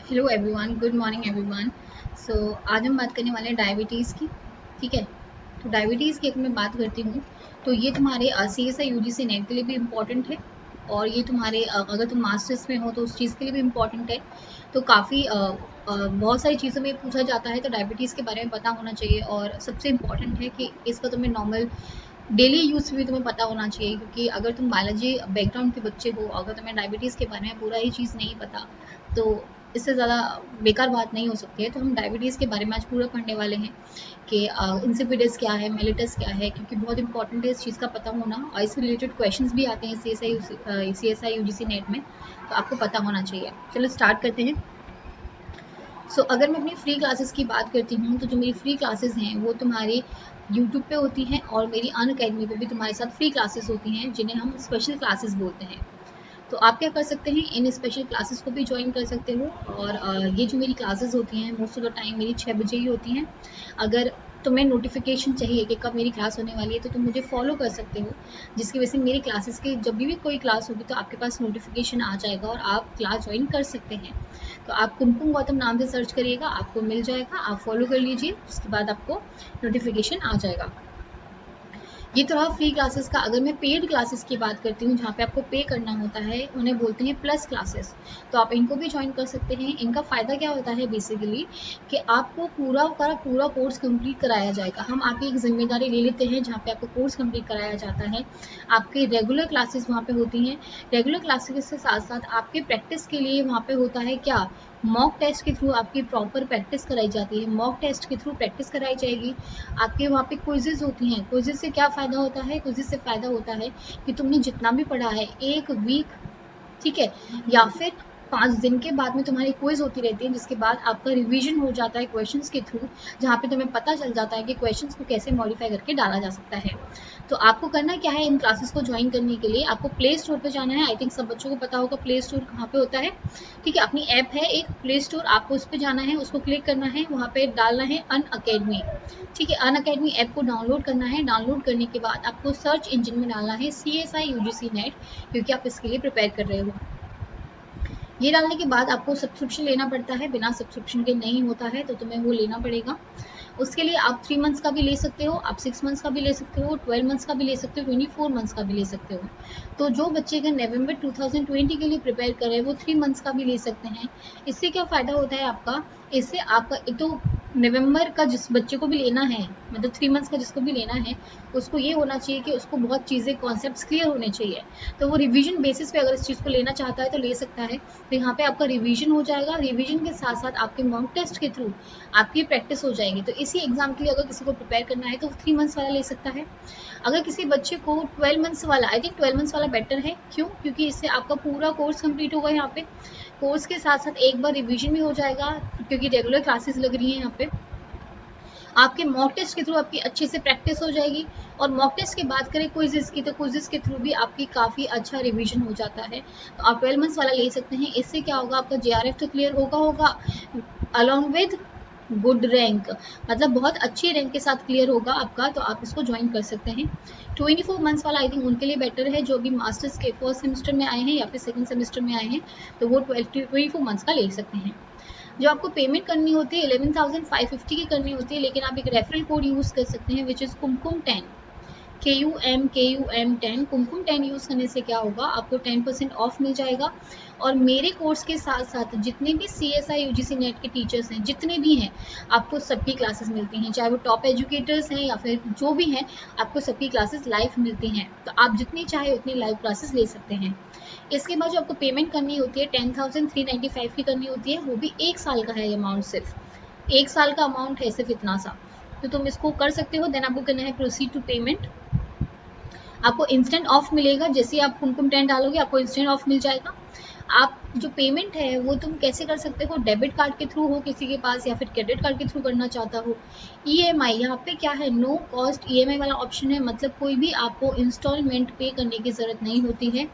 Hello everyone, good morning everyone. So आज हम बात करने वाले हैं डायबिटीज़ की। ठीक है। तो डायबिटीज़ की अगर मैं बात करती हूँ तो ये तुम्हारे C S I U G C NET के लिए भी इम्पॉर्टेंट है, और ये तुम्हारे अगर तुम मास्टर्स में हो तो उस चीज़ के लिए भी इम्पॉर्टेंट है। तो काफ़ी बहुत सारी चीज़ों में पूछा जाता है, तो डायबिटीज़ के बारे में पता होना चाहिए। और सबसे इम्पॉर्टेंट है कि इसका तुम्हें नॉर्मल डेली यूज़ भी तुम्हें पता होना चाहिए, क्योंकि अगर तुम बायोलॉजी बैकग्राउंड के बच्चे हो, अगर तुम्हें डायबिटीज़ के बारे में पूरा ही चीज़ नहीं पता, तो इससे ज़्यादा बेकार बात नहीं हो सकती है। तो हम डायबिटीज़ के बारे में आज पूरा पढ़ने वाले हैं कि इंसिपिडस क्या है, मेलिटस क्या है, क्योंकि बहुत इंपॉर्टेंट है इस चीज़ का पता होना, और इससे रिलेटेड क्वेश्चंस भी आते हैं C S I U G C NET में, तो आपको पता होना चाहिए। चलो स्टार्ट करते हैं। अगर मैं अपनी फ्री क्लासेस की बात करती हूँ, तो जो मेरी फ्री क्लासेस हैं वो तुम्हारी यूट्यूब पे होती हैं, और मेरी अन अकेडमी पे भी तुम्हारे साथ फ्री क्लासेस होती हैं, जिन्हें हम स्पेशल क्लासेस बोलते हैं। तो आप क्या कर सकते हैं, इन स्पेशल क्लासेस को भी ज्वाइन कर सकते हो। और ये जो मेरी क्लासेस होती हैं मोस्ट ऑफ द टाइम मेरी 6 बजे ही होती हैं। अगर तुम्हें नोटिफिकेशन चाहिए कि कब मेरी क्लास होने वाली है, तो तुम मुझे फॉलो कर सकते हो, जिसकी वजह से मेरी क्लासेस की जब भी कोई क्लास होगी तो आपके पास नोटिफिकेशन आ जाएगा और आप क्लास ज्वाइन कर सकते हैं। तो आप कुमकुम गौतम नाम से सर्च करिएगा, आपको मिल जाएगा, आप फॉलो कर लीजिए, उसके बाद आपको नोटिफिकेशन आ जाएगा। ये तो रहा फ्री क्लासेस का। अगर मैं पेड क्लासेस की बात करती हूँ, जहाँ पे आपको पे करना होता है, उन्हें बोलते हैं प्लस क्लासेस। तो आप इनको भी ज्वाइन कर सकते हैं। इनका फ़ायदा क्या होता है बेसिकली, कि आपको पूरा का पूरा कोर्स कंप्लीट कराया जाएगा। हम आपकी एक जिम्मेदारी ले लेते हैं, जहाँ पे आपको कोर्स कंप्लीट कराया जाता है। आपकी रेगुलर क्लासेस वहाँ पे होती हैं। रेगुलर क्लासेस के साथ साथ आपके प्रैक्टिस के लिए वहाँ पे होता है क्या, मॉक टेस्ट के थ्रू आपकी प्रॉपर प्रैक्टिस कराई जाती है। मॉक टेस्ट के थ्रू प्रैक्टिस कराई जाएगी। आपके वहाँ पे क्विज़ेज़ होती हैं। क्विज़ेज़ से क्या फ़ायदा होता है, क्विज़ेज़ से फ़ायदा होता है कि तुमने जितना भी पढ़ा है 1 वीक, ठीक है, या फिर 5 दिन के बाद में तुम्हारी क्विज होती रहती है, जिसके बाद आपका रिवीजन हो जाता है क्वेश्चंस के थ्रू, जहाँ पे तुम्हें पता चल जाता है कि क्वेश्चंस को कैसे मॉडिफाई करके डाला जा सकता है। तो आपको करना क्या है, इन क्लासेस को ज्वाइन करने के लिए आपको प्ले स्टोर पे जाना है। आई थिंक सब बच्चों को पता होगा प्ले स्टोर कहाँ पे होता है। ठीक है, अपनी ऐप है एक प्ले स्टोर, आपको उस पर जाना है, उसको क्लिक करना है, वहाँ पे डालना है अन अकेडमी। ठीक है, अन अकेडमी ऐप को डाउनलोड करना है। डाउनलोड करने के बाद आपको सर्च इंजन में डालना है C S I U G C NET, क्योंकि आप इसके लिए प्रिपेयर कर रहे हो। ये डालने के बाद आपको सब्सक्रिप्शन लेना पड़ता है, बिना सब्सक्रिप्शन के नहीं होता है, तो तुम्हें वो लेना पड़ेगा। उसके लिए आप 3 मंथ्स का भी ले सकते हो, आप 6 मंथ्स का भी ले सकते हो, 12 मंथ्स का भी ले सकते हो, 24 मंथ्स का भी ले सकते हो। तो जो बच्चे अगर नवंबर 2020 के लिए प्रिपेयर कर रहे हैं, वो 3 मंथ्स का भी ले सकते हैं। इससे क्या फ़ायदा होता है आपका, इससे आपका एक तो नवंबर का जिस बच्चे को भी लेना है, मतलब 3 मंथ्स का जिसको भी लेना है, उसको ये होना चाहिए कि उसको बहुत चीज़ें कॉन्सेप्ट्स क्लियर होने चाहिए। तो वो रिवीजन बेसिस पे अगर इस चीज़ को लेना चाहता है तो ले सकता है। तो यहाँ पे आपका रिवीजन हो जाएगा, रिवीजन के साथ साथ आपके मॉक टेस्ट के थ्रू आपकी प्रैक्टिस हो जाएगी। तो इसी एग्जाम के लिए अगर किसी को प्रिपेयर करना है तो 3 मंथ्स वाला ले सकता है। अगर किसी बच्चे को 12 मंथ्स वाला, आई थिंक 12 मंथ्स वाला बेटर है। क्यों? क्योंकि इससे आपका पूरा कोर्स कंप्लीट होगा। यहाँ पे कोर्स के साथ साथ एक बार रिवीजन भी हो जाएगा, क्योंकि रेगुलर क्लासेस लग रही हैं यहाँ पे। आपके मॉक टेस्ट के थ्रू आपकी अच्छे से प्रैक्टिस हो जाएगी। और मॉक टेस्ट की बात करें क्विज़ेस की, तो क्विज़ेस के थ्रू भी आपकी काफ़ी अच्छा रिवीजन हो जाता है। तो आप 12 मंथ्स वाला ले सकते हैं। इससे क्या होगा, आपका जेआरएफ तो क्लियर होगा अलॉन्ग विद गुड रैंक, मतलब बहुत अच्छी रैंक के साथ क्लियर होगा आपका, तो आप इसको ज्वाइन कर सकते हैं। 24 मंथ्स वाला आई थिंक उनके लिए बेटर है, जो भी मास्टर्स के फर्स्ट सेमेस्टर में आए हैं या फिर सेकंड सेमेस्टर में आए हैं, तो वो 24 मंथ्स का ले सकते हैं। जो आपको पेमेंट करनी होती है 11,550 की करनी होती है, लेकिन आप एक रेफरल कोड यूज़ कर सकते हैं, which is Kumkum 10, KUM 10। Kumkum 10 use करने से क्या होगा, आपको 10% ऑफ मिल जाएगा। और मेरे कोर्स के साथ साथ जितने भी CSI UGC नेट के टीचर्स हैं, जितने भी हैं, आपको सबकी क्लासेस मिलती हैं, चाहे वो टॉप एजुकेटर्स हैं या फिर जो भी हैं, आपको सबकी क्लासेस लाइव मिलती हैं। तो आप जितनी चाहे उतनी लाइव क्लासेस ले सकते हैं। इसके बाद जो आपको पेमेंट करनी होती है 10,395 की करनी होती है, वो भी 1 साल का है अमाउंट, सिर्फ 1 साल का अमाउंट है, सिर्फ इतना सा। तो तुम इसको कर सकते हो। देन आपको करना है प्रोसीड टू पेमेंट। आपको इंस्टेंट ऑफ मिलेगा, जैसे आप कुमकुम 10 डालोगे आपको इंस्टेंट ऑफ मिल जाएगा। आप जो पेमेंट है वो तुम कैसे कर सकते हो, डेबिट कार्ड के थ्रू हो किसी के पास, या फिर क्रेडिट कार्ड के थ्रू करना चाहता हो। ईएमआई, यहाँ पे क्या है, नो कॉस्ट ईएमआई वाला ऑप्शन है, मतलब कोई भी आपको इंस्टॉलमेंट पे करने की ज़रूरत नहीं होती है।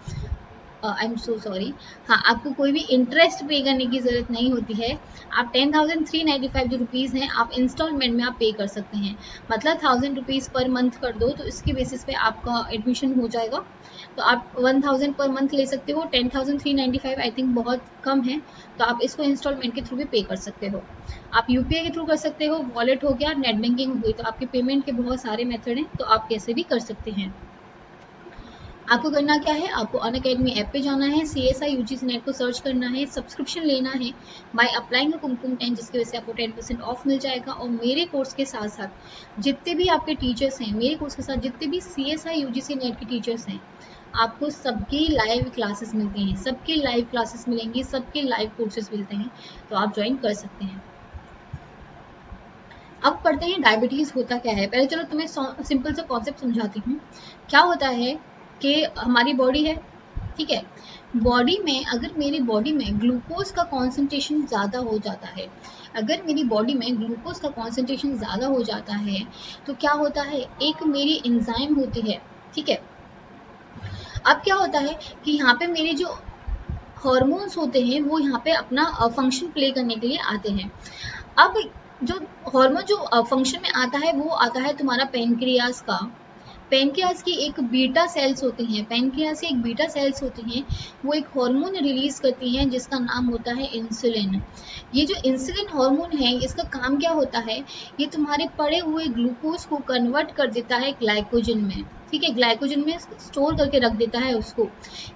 आई एम सो सॉरी, हाँ आपको कोई भी इंटरेस्ट पे करने की ज़रूरत नहीं होती है। आप 10,395 जो रुपीज़ हैं आप इंस्टॉलमेंट में आप पे कर सकते हैं, मतलब 1,000 रुपीज़ पर मंथ कर दो तो इसके बेसिस पे आपका एडमिशन हो जाएगा। तो आप 1,000 पर मंथ ले सकते हो, 10,395 आई थिंक बहुत कम है, तो आप इसको इंस्टॉलमेंट के थ्रू भी पे कर सकते हो। आप यूपीआई के थ्रू कर सकते हो, वॉलेट हो गया, नेट बैंकिंग हो गई, तो आपके पेमेंट के बहुत सारे मेथड हैं, तो आप कैसे भी कर सकते हैं। आपको करना क्या है, आपको अनअकैडमी ऐप पे जाना है, CSI UGC नेट को सर्च करना है, सब्सक्रिप्शन लेना है बाय अप्लाइंग कुमकुम 10, जिसकी वजह से आपको 10% ऑफ मिल जाएगा। और मेरे कोर्स के साथ साथ जितने भी आपके टीचर्स हैं, मेरे कोर्स के साथ जितने भी CSI UGC नेट के टीचर्स हैं, आपको सबकी लाइव क्लासेस मिलती हैं, सबकी लाइव क्लासेस मिलेंगी, सबके लाइव कोर्सेज मिलते हैं, तो आप ज्वाइन कर सकते हैं। अब पढ़ते हैं डायबिटीज़ होता क्या है। पहले चलो तुम्हें सिंपल सा कॉन्सेप्ट समझाती हूँ। क्या होता है कि हमारी बॉडी है, ठीक है, बॉडी में अगर मेरी बॉडी में ग्लूकोज का कॉन्सेंट्रेशन ज़्यादा हो जाता है, अगर मेरी बॉडी में ग्लूकोज का कॉन्सेंट्रेशन ज़्यादा हो जाता है तो क्या होता है, एक मेरी एंजाइम होती है, ठीक है। अब क्या होता है कि यहाँ पे मेरे जो हार्मोन्स होते हैं वो यहाँ पे अपना फंक्शन प्ले करने के लिए आते हैं। अब जो हार्मोन जो फंक्शन में आता है वो आता है तुम्हारा पेनक्रियास का। पेनक्रियास की एक बीटा सेल्स होती हैं, पेनक्रियास की एक बीटा सेल्स होती हैं, वो एक हार्मोन रिलीज करती हैं जिसका नाम होता है इंसुलिन। ये जो इंसुलिन हार्मोन है इसका काम क्या होता है, ये तुम्हारे पड़े हुए ग्लूकोज को कन्वर्ट कर देता है ग्लाइकोजन में, ठीक है, ग्लाइकोजन में स्टोर करके रख देता है उसको।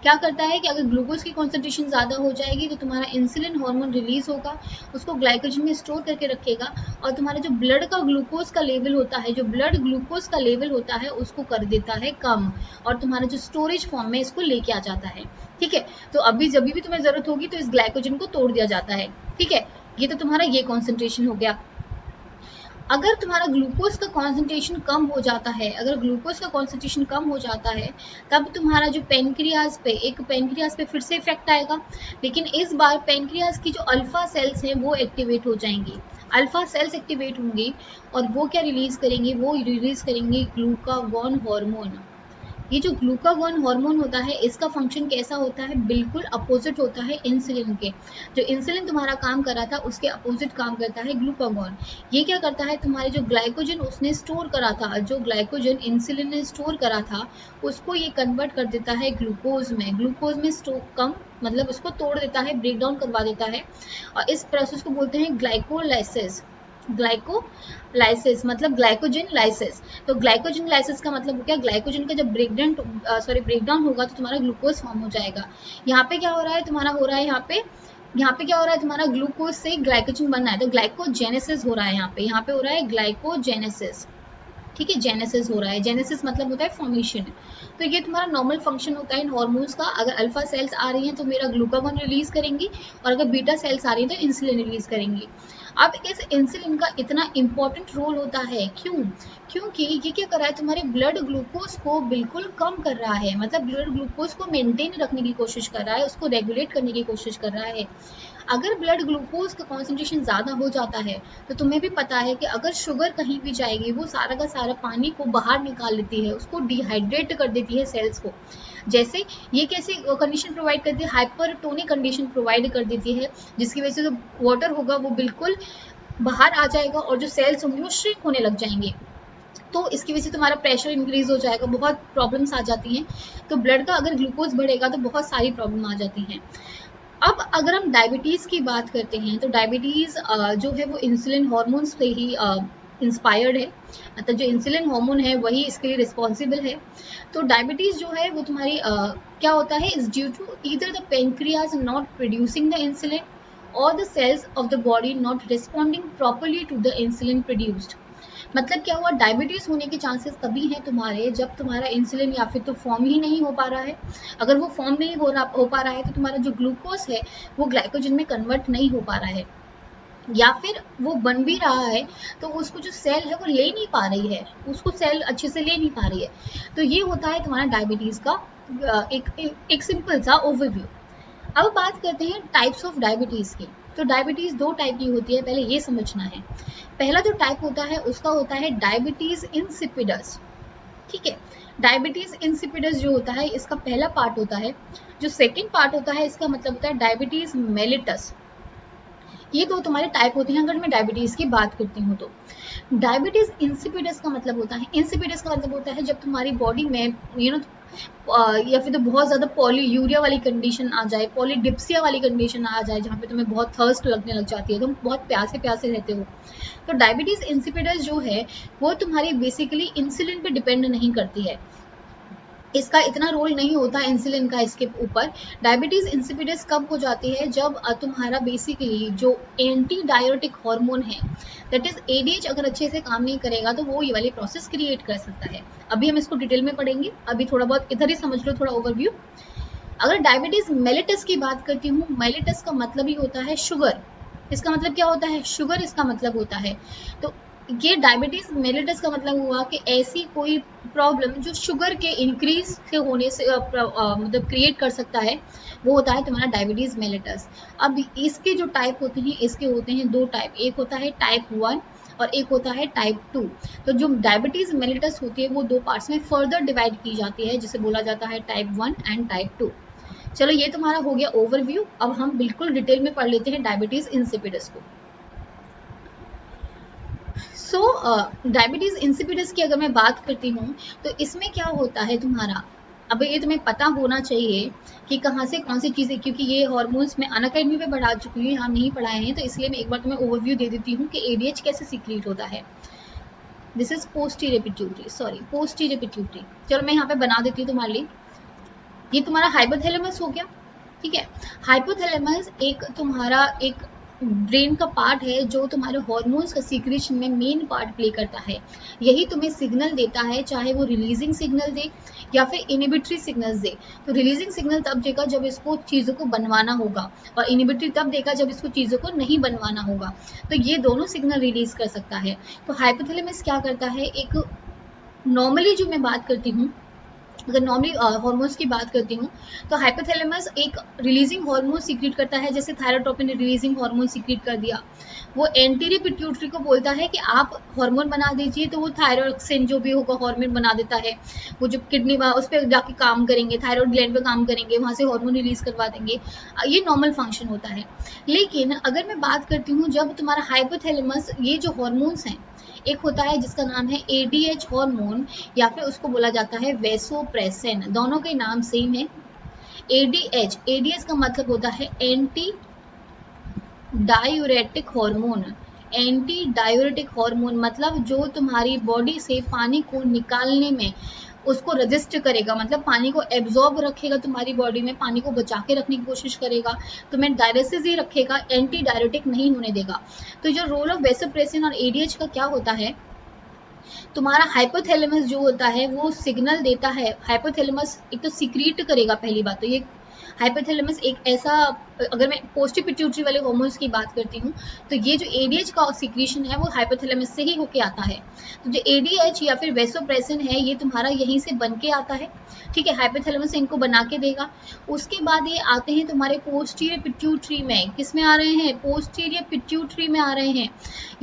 क्या करता है कि अगर ग्लूकोज की कॉन्सेंट्रेशन ज़्यादा हो जाएगी तो तुम्हारा इंसुलिन हार्मोन रिलीज होगा, उसको ग्लाइकोजन में स्टोर करके रखेगा, और तुम्हारा जो ब्लड का ग्लूकोज का लेवल होता है, जो ब्लड ग्लूकोज का लेवल होता है उसको कर देता है कम, और तुम्हारा जो स्टोरेज फॉर्म में इसको लेके आ जाता है, ठीक है। तो अभी जब भी तुम्हें ज़रूरत होगी तो इस ग्लाइकोजन को तोड़ दिया जाता है, ठीक है। ये तो तुम्हारा ये कॉन्सेंट्रेशन हो गया। अगर तुम्हारा ग्लूकोज का कॉन्सेंट्रेशन कम हो जाता है, अगर ग्लूकोज का कॉन्सेंट्रेशन कम हो जाता है तब तुम्हारा जो पेनक्रियाज पे, एक पेनक्रियाज पे फिर से इफेक्ट आएगा, लेकिन इस बार पेनक्रियाज की जो अल्फा सेल्स हैं वो एक्टिवेट हो जाएंगी, अल्फा सेल्स एक्टिवेट होंगी, और वो क्या रिलीज करेंगी, वो रिलीज करेंगी ग्लूकागॉन हार्मोन। ये जो ग्लूकागॉन हार्मोन होता है इसका फंक्शन कैसा होता है, बिल्कुल अपोजिट होता है इंसुलिन के। जो इंसुलिन तुम्हारा काम कर रहा था उसके अपोजिट काम करता है ग्लूकागॉन। ये क्या करता है, तुम्हारे जो ग्लाइकोजन उसने स्टोर करा था, जो ग्लाइकोजन इंसुलिन ने स्टोर करा था उसको ये कन्वर्ट कर देता है ग्लूकोज में, ग्लूकोज में स्टोर कम मतलब उसको तोड़ देता है, ब्रेक डाउन करवा देता है, और इस प्रोसेस को बोलते हैं ग्लाइकोलाइसिस। ग्लाइकोलाइसिस मतलब ग्लाइकोजन लाइसिस। तो ग्लाइकोजन लाइसिस का मतलब क्या, ग्लाइकोजन का जब ब्रेकडाउन होगा तो तुम्हारा ग्लूकोज फॉर्म हो जाएगा। यहाँ पे क्या हो रहा है, तुम्हारा हो रहा है यहाँ पे क्या हो रहा है, तुम्हारा ग्लूकोज से ग्लाइकोजन बनना है, तो ग्लाइकोजेनेसिस हो रहा है, यहाँ पे हो रहा है ग्लाइकोजेनेसिस, ठीक है, जेनेसिस हो रहा है। जेनेसिस मतलब होता है फॉर्मेशन। तो ये तुम्हारा नॉर्मल फंक्शन होता है इन हॉर्मोन्स का। अगर अल्फा सेल्स आ रही हैं तो मेरा ग्लूकागॉन रिलीज करेंगी, और अगर बीटा सेल्स आ रही हैं तो इंसुलिन रिलीज करेंगी। अब इस इंसुलिन का इतना इंपॉर्टेंट रोल होता है, क्यों, क्योंकि ये क्या कर रहा है, तुम्हारे ब्लड ग्लूकोज को बिल्कुल कम कर रहा है, मतलब ब्लड ग्लूकोज को मेंटेन रखने की कोशिश कर रहा है, उसको रेगुलेट करने की कोशिश कर रहा है। अगर ब्लड ग्लूकोज का कॉन्सेंट्रेशन ज़्यादा हो जाता है तो तुम्हें भी पता है कि अगर शुगर कहीं भी जाएगी वो सारा का सारा पानी को बाहर निकाल लेती है, उसको डिहाइड्रेट कर देती है सेल्स को। जैसे ये कैसे कंडीशन प्रोवाइड करती है, हाइपरटोनिक कंडीशन प्रोवाइड कर देती है, जिसकी वजह से जो वाटर होगा वो बिल्कुल बाहर आ जाएगा और जो सेल्स होंगी वो श्रिंक होने लग जाएंगे। तो इसकी वजह से तुम्हारा प्रेशर इंक्रीज हो जाएगा, बहुत प्रॉब्लम्स आ जाती हैं। तो ब्लड का अगर ग्लूकोज बढ़ेगा तो बहुत सारी प्रॉब्लम आ जाती हैं। अब अगर हम डायबिटीज़ की बात करते हैं तो डायबिटीज़ जो है वो इंसुलिन हार्मोन्स से ही इंस्पायर्ड है, मतलब जो इंसुलिन हार्मोन है वही इसके लिए रिस्पॉन्सिबल है। तो डायबिटीज़ जो है वो तुम्हारी क्या होता है, is due to either the pancreas not producing the insulin और the cells of the body not responding properly to the insulin produced. मतलब क्या हुआ, डायबिटीज़ होने के चांसेस तभी हैं तुम्हारे जब तुम्हारा इंसुलिन या फिर तो फॉर्म ही नहीं हो पा रहा है। अगर वो फॉर्म नहीं हो पा रहा है तो तुम्हारा जो ग्लूकोज है वो ग्लाइकोजन में कन्वर्ट नहीं हो पा रहा है, या फिर वो बन भी रहा है तो उसको जो सेल है वो ले नहीं पा रही है, उसको सेल अच्छे से ले नहीं पा रही है। तो ये होता है तुम्हारा डायबिटीज़ का एक सिंपल सा ओवरव्यू। अब बात करते हैं टाइप्स ऑफ डायबिटीज़ की। तो डायबिटीज़ दो टाइप की होती है, पहले ये समझना है। पहला जो टाइप होता है उसका होता है डायबिटीज़ इंसिपिडस। ठीक है। डायबिटीज इंसिपिडस जो होता है इसका पहला पार्ट होता है। जो सेकंड पार्ट होता है इसका मतलब होता है डायबिटीज मेलिटस। ये दो तुम्हारे टाइप होते हैं अगर मैं डायबिटीज की बात करती हूँ तो। डायबिटीज इंसिपिडस का मतलब होता है, इंसिपिडस का मतलब होता है जब तुम्हारी बॉडी में या फिर तो बहुत ज्यादा पॉलीयूरिया वाली कंडीशन आ जाए, पॉलीडिप्सिया वाली कंडीशन आ जाए, जहाँ पे तुम्हें बहुत थर्स्ट लगने लग जाती है, तुम बहुत प्यासे प्यासे रहते हो। तो डायबिटीज इंसिपिडस जो है वो तुम्हारी बेसिकली इंसुलिन पे डिपेंड नहीं करती है, इसका इतना रोल नहीं होता इंसुलिन का इसके ऊपर। डायबिटीज इंसिपिडस कब हो जाती है, जब तुम्हारा बेसिकली जो एंटी डायरेटिक हार्मोन है दैट इज एडीएच अगर अच्छे से काम नहीं करेगा तो वो ये वाली प्रोसेस क्रिएट कर सकता है। अभी हम इसको डिटेल में पढ़ेंगे, अभी थोड़ा बहुत इधर ही समझ लो, थोड़ा ओवरव्यू। अगर डायबिटीज मेलिटस की बात करती हूँ, मेलिटस का मतलब ही होता है शुगर। इसका मतलब क्या होता है, शुगर इसका मतलब होता है। तो ये डायबिटीज मेलिटस का मतलब हुआ कि ऐसी कोई प्रॉब्लम जो शुगर के इंक्रीज से होने से मतलब क्रिएट कर सकता है, वो होता है तुम्हारा डायबिटीज मेलिटस। अब इसके जो टाइप होते हैं, इसके होते हैं दो टाइप, एक होता है टाइप 1 और एक होता है टाइप 2। तो जो डायबिटीज मेलिटस होती है वो दो पार्ट्स में फर्दर डिवाइड की जाती है, जिसे बोला जाता है टाइप 1 एंड टाइप 2। चलो ये तुम्हारा हो गया ओवरव्यू। अब हम बिल्कुल डिटेल में पढ़ लेते हैं डायबिटीज इंसिपिडस को। सो डायबिटीज इंसिपिडस की अगर मैं बात करती हूँ तो इसमें क्या होता है तुम्हारा, अब ये तुम्हें पता होना चाहिए कि कहाँ से कौन सी चीज़ें, क्योंकि ये हॉर्मोन्स मैं अनअकैडमी पे पढ़ा चुकी हूँ, यहाँ नहीं पढ़ाए हैं, तो इसलिए मैं एक बार तुम्हें ओवरव्यू दे देती हूँ कि एडीएच कैसे सीक्रेट होता है। This is posterior pituitary, sorry posterior pituitary. चलो मैं यहाँ पे बना देती हूँ तुम्हारे लिए। ये तुम्हारा हाइपोथैलेमस हो गया, ठीक है। हाइपोथैलेमस एक तुम्हारा एक ब्रेन का पार्ट है जो तुम्हारे हॉर्मोन्स का सीक्रेशन में मेन पार्ट प्ले करता है। यही तुम्हें सिग्नल देता है, चाहे वो रिलीजिंग सिग्नल दे या फिर इनिबिटरी सिग्नल्स दे। तो रिलीजिंग सिग्नल तब देगा जब इसको चीज़ों को बनवाना होगा, और इनिबिटरी तब देगा जब इसको चीज़ों को नहीं बनवाना होगा। तो ये दोनों सिग्नल रिलीज कर सकता है। तो हाइपोथैलेमस क्या करता है, एक नॉर्मली जो मैं बात करती हूँ, अगर नॉर्मली हार्मोन्स की बात करती हूँ तो हाइपोथैलेमस एक रिलीजिंग हार्मोन सीक्रेट करता है, जैसे थायरोटोपिन ने रिलीजिंग हार्मोन सीक्रेट कर दिया। वो एंटीरियर पिट्यूटरी को बोलता है कि आप हार्मोन बना दीजिए, तो वो थायरोक्सिन जो भी होगा हार्मोन बना देता है। वो जो किडनी उस पर जाके काम करेंगे, थायराइड ग्लैंड पे काम करेंगे, वहाँ से हार्मोन रिलीज करवा देंगे। ये नॉर्मल फंक्शन होता है। लेकिन अगर मैं बात करती हूँ जब तुम्हारा हाइपोथैलेमस ये जो हार्मोन्स हैं, एक होता है जिसका नाम है एडीएच हार्मोन या फिर उसको बोला जाता है वेसोप्रेसिन, दोनों के नाम सेम है। एडीएच, एडीएच का मतलब होता है anti diuretic hormone. Anti diuretic hormone मतलब जो तुम्हारी बॉडी से पानी को निकालने में उसको रजिस्ट करेगा, मतलब पानी को एब्जॉर्ब रखेगा, तुम्हारी बॉडी में पानी को बचा के रखने की कोशिश करेगा, तुम्हें डायरेसिस ही रखेगा, एंटी डायरेटिक नहीं होने देगा। तो जो रोल ऑफ वेसोप्रेसिन और एडीएच का क्या होता है, तुम्हारा हाइपोथैलेमस जो होता है वो सिग्नल देता है। हाइपोथैलेमस एक तो सीक्रेट करेगा, पहली बात तो ये हाइपोथैलेमस एक ऐसा, अगर मैं पोस्टी पिट्यूटरी वाले हार्मोन्स की बात करती हूँ तो ये जो एडीएच का सीक्रेशन है वो हाइपोथैलेमस से ही होके आता है। तो जो एडीएच या फिर वेसोप्रेसिन है ये तुम्हारा यहीं से बन के आता है, ठीक है। हाइपोथैलेमस इनको बना के देगा। उसके बाद ये आते हैं तुम्हारे पोस्टीरियर पिट्यूटरी में। किस में आ रहे हैं, पोस्टीरियर पिट्यूटरी में आ रहे हैं।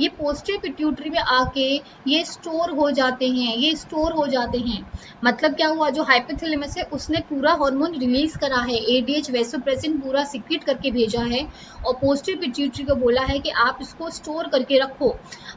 ये पोस्टीरियर पिट्यूटरी में आके ये स्टोर हो जाते हैं, ये स्टोर हो जाते हैं। मतलब क्या हुआ, जो हाइपोथैलेमस है उसने पूरा हार्मोन रिलीज करा है, एडीएच वेसोप्रेसिन पूरा सीक्रेट करके भेजा है, और पोस्टीरियर पिट्यूटरी को बोला है कि आप इसको स्टोर करके रखो,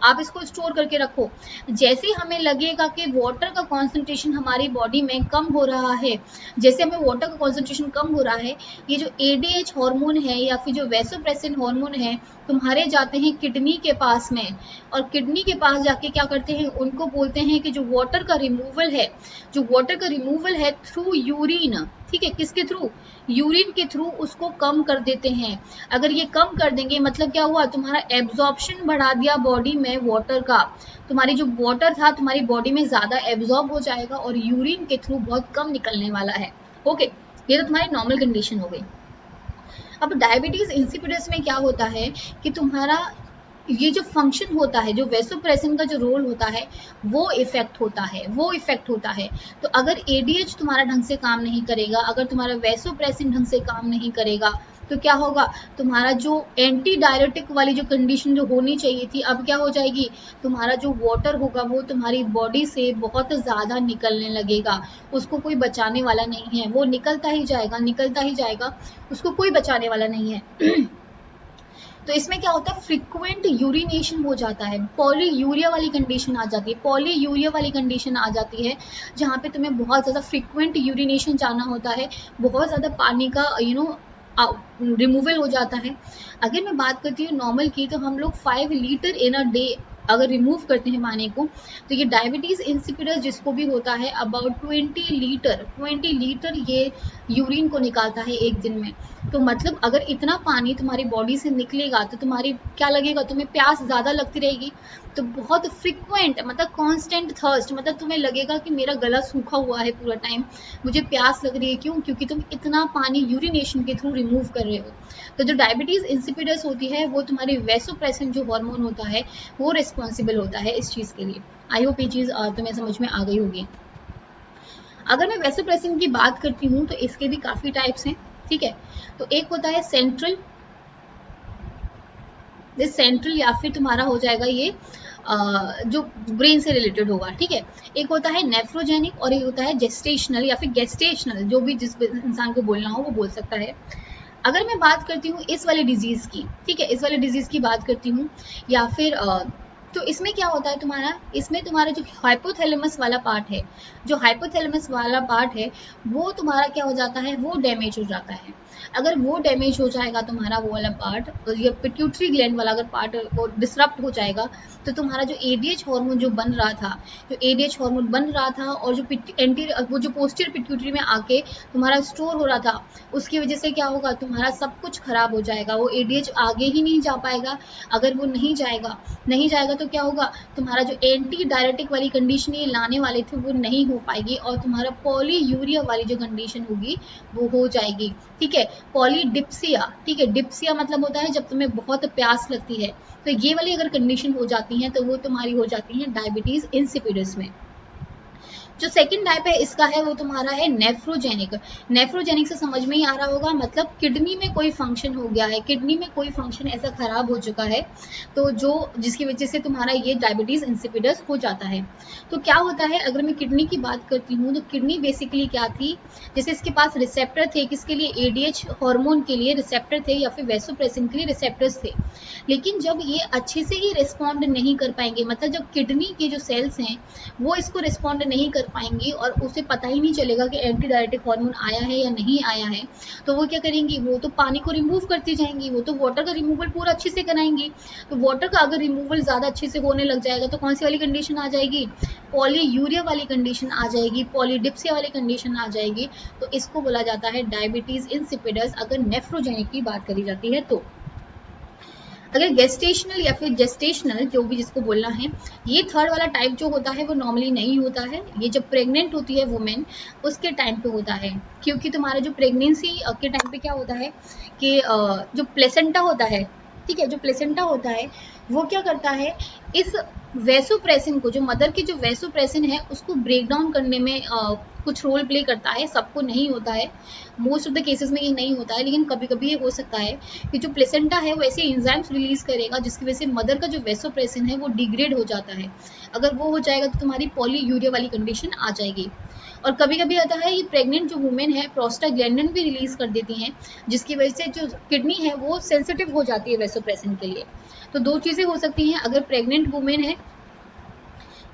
आप इसको स्टोर करके रखो। जैसे हमें लगेगा कि वाटर का कॉन्सेंट्रेशन हमारी बॉडी में कम हो रहा है, जैसे हमें वाटर का कॉन्सेंट्रेशन कम हो रहा है, ये जो एडीएच हार्मोन है या फिर जो वेसोप्रेसिन हार्मोन है तुम्हारे जाते हैं किडनी के पास में, और किडनी के पास जाके क्या करते हैं, उनको बोलते हैं कि जो वाटर का रिमूवल है, जो वाटर का रिमूवल है थ्रू यूरिन, ठीक है, किसके थ्रू, यूरिन के थ्रू उसको कम कर देते हैं। अगर ये कम कर देंगे मतलब क्या हुआ, तुम्हारा एब्जॉर्प्शन बढ़ा दिया बॉडी में वाटर का, तुम्हारी जो वाटर था तुम्हारी बॉडी में ज्यादा एब्जॉर्ब हो जाएगा और यूरिन के थ्रू बहुत कम निकलने वाला है। ओके, ये तो तुम्हारी नॉर्मल कंडीशन हो गई। अब डायबिटीज इंसिपिडस में क्या होता है कि तुम्हारा ये जो फंक्शन होता है, जो वेसोप्रेसिन का जो रोल होता है वो इफेक्ट होता है, वो इफेक्ट होता है। तो अगर एडीएच तुम्हारा ढंग से काम नहीं करेगा, अगर तुम्हारा वेसोप्रेसिन ढंग से काम नहीं करेगा, तो क्या होगा, तुम्हारा जो एंटी डायरेटिक वाली जो कंडीशन जो होनी चाहिए थी, अब क्या हो जाएगी, तुम्हारा जो वाटर होगा वो तुम्हारी बॉडी से बहुत ज़्यादा निकलने लगेगा, उसको कोई बचाने वाला नहीं है, वो निकलता ही जाएगा, निकलता ही जाएगा, उसको कोई बचाने वाला नहीं है। तो इसमें क्या होता है, फ्रिक्वेंट यूरिनेशन हो जाता है, पॉलीयूरिया वाली कंडीशन आ जाती है, पॉलीयूरिया वाली कंडीशन आ जाती है, जहाँ पे तुम्हें बहुत ज़्यादा फ्रिक्वेंट यूरिनेशन जाना होता है, बहुत ज़्यादा पानी का रिमूवल हो जाता है। अगर मैं बात करती हूँ नॉर्मल की, तो हम लोग 5 लीटर इन अ डे अगर रिमूव करते हैं पानी को, तो ये डायबिटीज़ इंसिपिडस जिसको भी होता है अबाउट 20 लीटर ये यूरिन को निकालता है एक दिन में। तो मतलब अगर इतना पानी तुम्हारी बॉडी से निकलेगा तो तुम्हारी क्या लगेगा, तुम्हें प्यास ज़्यादा लगती रहेगी। तो बहुत फ्रिक्वेंट मतलब कांस्टेंट थर्स्ट, मतलब तुम्हें लगेगा कि मेरा गला सूखा हुआ है पूरा टाइम, मुझे प्यास लग रही है, क्यों, क्योंकि तुम इतना पानी यूरिनेशन के थ्रू रिमूव कर रहे हो। तो जो डायबिटीज़ इंसिपिडस होती है वो तुम्हारी वैसोप्रेसिन जो हार्मोन होता है वो रिस्पॉन्सिबल होता है इस चीज़ के लिए। आई होप ये चीज़ तुम्हें समझ में आ गई होगी। अगर मैं वैसोप्रेसिन की बात करती हूँ तो इसके भी काफ़ी टाइप्स हैं, ठीक है। तो एक होता है सेंट्रल, या फिर तुम्हारा हो जाएगा ये जो ब्रेन से रिलेटेड होगा, ठीक है। एक होता है नेफ्रोजेनिक और एक होता है जेस्टेशनल या फिर गेस्टेशनल, जो भी जिस इंसान को बोलना हो वो बोल सकता है। अगर मैं बात करती हूँ इस वाले डिजीज की, ठीक है, इस वाले डिजीज की बात करती हूँ, या फिर तो इसमें क्या होता है तुम्हारा, इसमें तुम्हारा जो हाइपोथैलेमस वाला पार्ट है, जो हाइपोथैलेमस वाला पार्ट है वो तुम्हारा क्या हो जाता है, वो डैमेज हो जाता है। अगर वो डैमेज हो जाएगा तुम्हारा वो वाला पार्ट, ये पिट्यूटरी ग्लैंड वाला अगर पार्ट वो डिसरप्ट हो जाएगा, तो तुम्हारा जो एडीएच हार्मोन जो बन रहा था, जो एडीएच हार्मोन बन रहा था और जो वो जो पोस्टीरियर पिट्यूटरी में आके तुम्हारा स्टोर हो रहा था, उसकी वजह से क्या होगा, तुम्हारा सब कुछ खराब हो जाएगा, वो एडीएच आगे ही नहीं जा पाएगा। अगर वो नहीं जाएगा तो क्या होगा, तुम्हारा जो एंटी डायरेटिक वाली कंडीशन ये लाने वाले थे वो नहीं हो पाएगी, और तुम्हारा पॉलीयूरिया वाली जो कंडीशन होगी वो हो जाएगी, ठीक है। पॉलीडिप्सिया, ठीक है, डिप्सिया मतलब होता है जब तुम्हें बहुत प्यास लगती है, तो ये वाली अगर कंडीशन हो जाती है तो वो तुम्हारी हो जाती है डायबिटीज इंसिपिडस में। जो सेकंड टाइप है इसका है वो तुम्हारा है नेफ्रोजेनिक। नेफ्रोजेनिक से समझ में ही आ रहा होगा, मतलब किडनी में कोई फंक्शन हो गया है, किडनी में कोई फंक्शन ऐसा खराब हो चुका है, तो जो जिसकी वजह से तुम्हारा ये डायबिटीज इंसिपिडस हो जाता है। तो क्या होता है, अगर मैं किडनी की बात करती हूँ तो किडनी बेसिकली क्या थी, जैसे इसके पास रिसेप्टर थे, किसके लिए, एडीएच हार्मोन के लिए रिसेप्टर थे, या फिर वैसोप्रेसिन के लिए रिसेप्टर्स थे। लेकिन जब ये अच्छे से ही रिस्पॉन्ड नहीं कर पाएंगे, मतलब जब किडनी के जो सेल्स हैं वो इसको रिस्पॉन्ड नहीं कर पाएंगी और उसे पता ही नहीं चलेगा कि एंटी डायरेटिक हार्मोन आया है या नहीं आया है, तो वो क्या करेंगी, वो तो पानी को रिमूव करती जाएंगी, वो तो वाटर का रिमूवल पूरा अच्छे से कराएंगी। तो वाटर का अगर रिमूवल ज़्यादा अच्छे से होने लग जाएगा तो कौन सी वाली कंडीशन आ जाएगी, पॉलीयूरिया वाली कंडीशन आ जाएगी, पॉलीडिप्सिया वाली कंडीशन आ जाएगी। तो इसको बोला जाता है डायबिटीज़ इंसिपिडस, अगर नेफ्रोजेनिक की बात करी जाती है तो। अगर गेस्टेशनल या फिर जेस्टेशनल, जो भी जिसको बोलना है, ये थर्ड वाला टाइप जो होता है वो नॉर्मली नहीं होता है, ये जब प्रेग्नेंट होती है वुमेन उसके टाइम पे होता है। क्योंकि तुम्हारा जो प्रेगनेंसी के टाइम पे क्या होता है कि जो प्लेसेंटा होता है, ठीक है, जो प्लेसेंटा होता है वो क्या करता है, इस वैसोप्रेसिन को, जो मदर की जो वैसोप्रेसिन है उसको ब्रेक डाउन करने में कुछ रोल प्ले करता है। सबको नहीं होता है, मोस्ट ऑफ द केसेस में ये नहीं होता है, लेकिन कभी कभी ये हो सकता है कि जो प्लेसेंटा है वो ऐसे एंजाइम्स रिलीज करेगा जिसकी वजह से मदर का जो वैसोप्रेसिन है वो डिग्रेड हो जाता है। अगर वो हो जाएगा तो तुम्हारी पॉलीयूरिया वाली कंडीशन आ जाएगी। और कभी कभी आता है ये प्रेग्नेंट जो वुमेन है प्रोस्टाग्लैंडिन भी रिलीज कर देती हैं, जिसकी वजह से जो किडनी है वो सेंसिटिव हो जाती है वैसोप्रेसिन के लिए। तो दो चीज़ें हो सकती हैं, अगर प्रेग्नेंट वुमेन है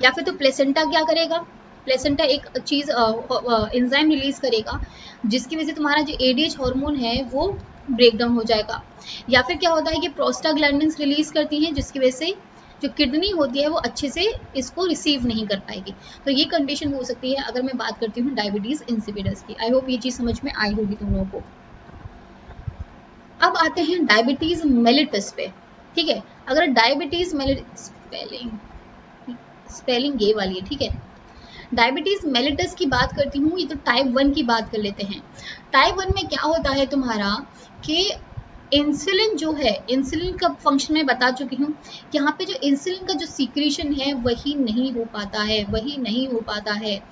या फिर तो प्लेसेंटा क्या करेगा, प्लेसेंटा एक चीज़ एंजाइम रिलीज करेगा जिसकी वजह से तुम्हारा जो एडीएच हार्मोन है वो ब्रेक डाउन हो जाएगा। या फिर क्या होता है कि प्रोस्टाग्लैंडिन्स रिलीज करती हैं जिसकी वजह से जो किडनी होती है वो अच्छे से इसको रिसीव नहीं कर पाएगी। तो ये कंडीशन हो सकती है अगर मैं बात करती हूँ डायबिटीज इंसिपिडस की। आई होप ये चीज़ समझ में आई होगी तुम लोगों को। अब आते हैं डायबिटीज मेलिटस पे, ठीक है। अगर डायबिटीज मेलिटस, स्पेलिंग ये वाली है, ठीक है। डायबिटीज मेलिटस की बात करती हूँ, ये तो टाइप 1 की बात कर लेते हैं। टाइप 1 में क्या होता है तुम्हारा कि इंसुलिन जो है, इंसुलिन का फंक्शन मैं बता चुकी हूँ कि यहाँ पे जो इंसुलिन का जो सीक्रेशन है वही नहीं हो पाता है,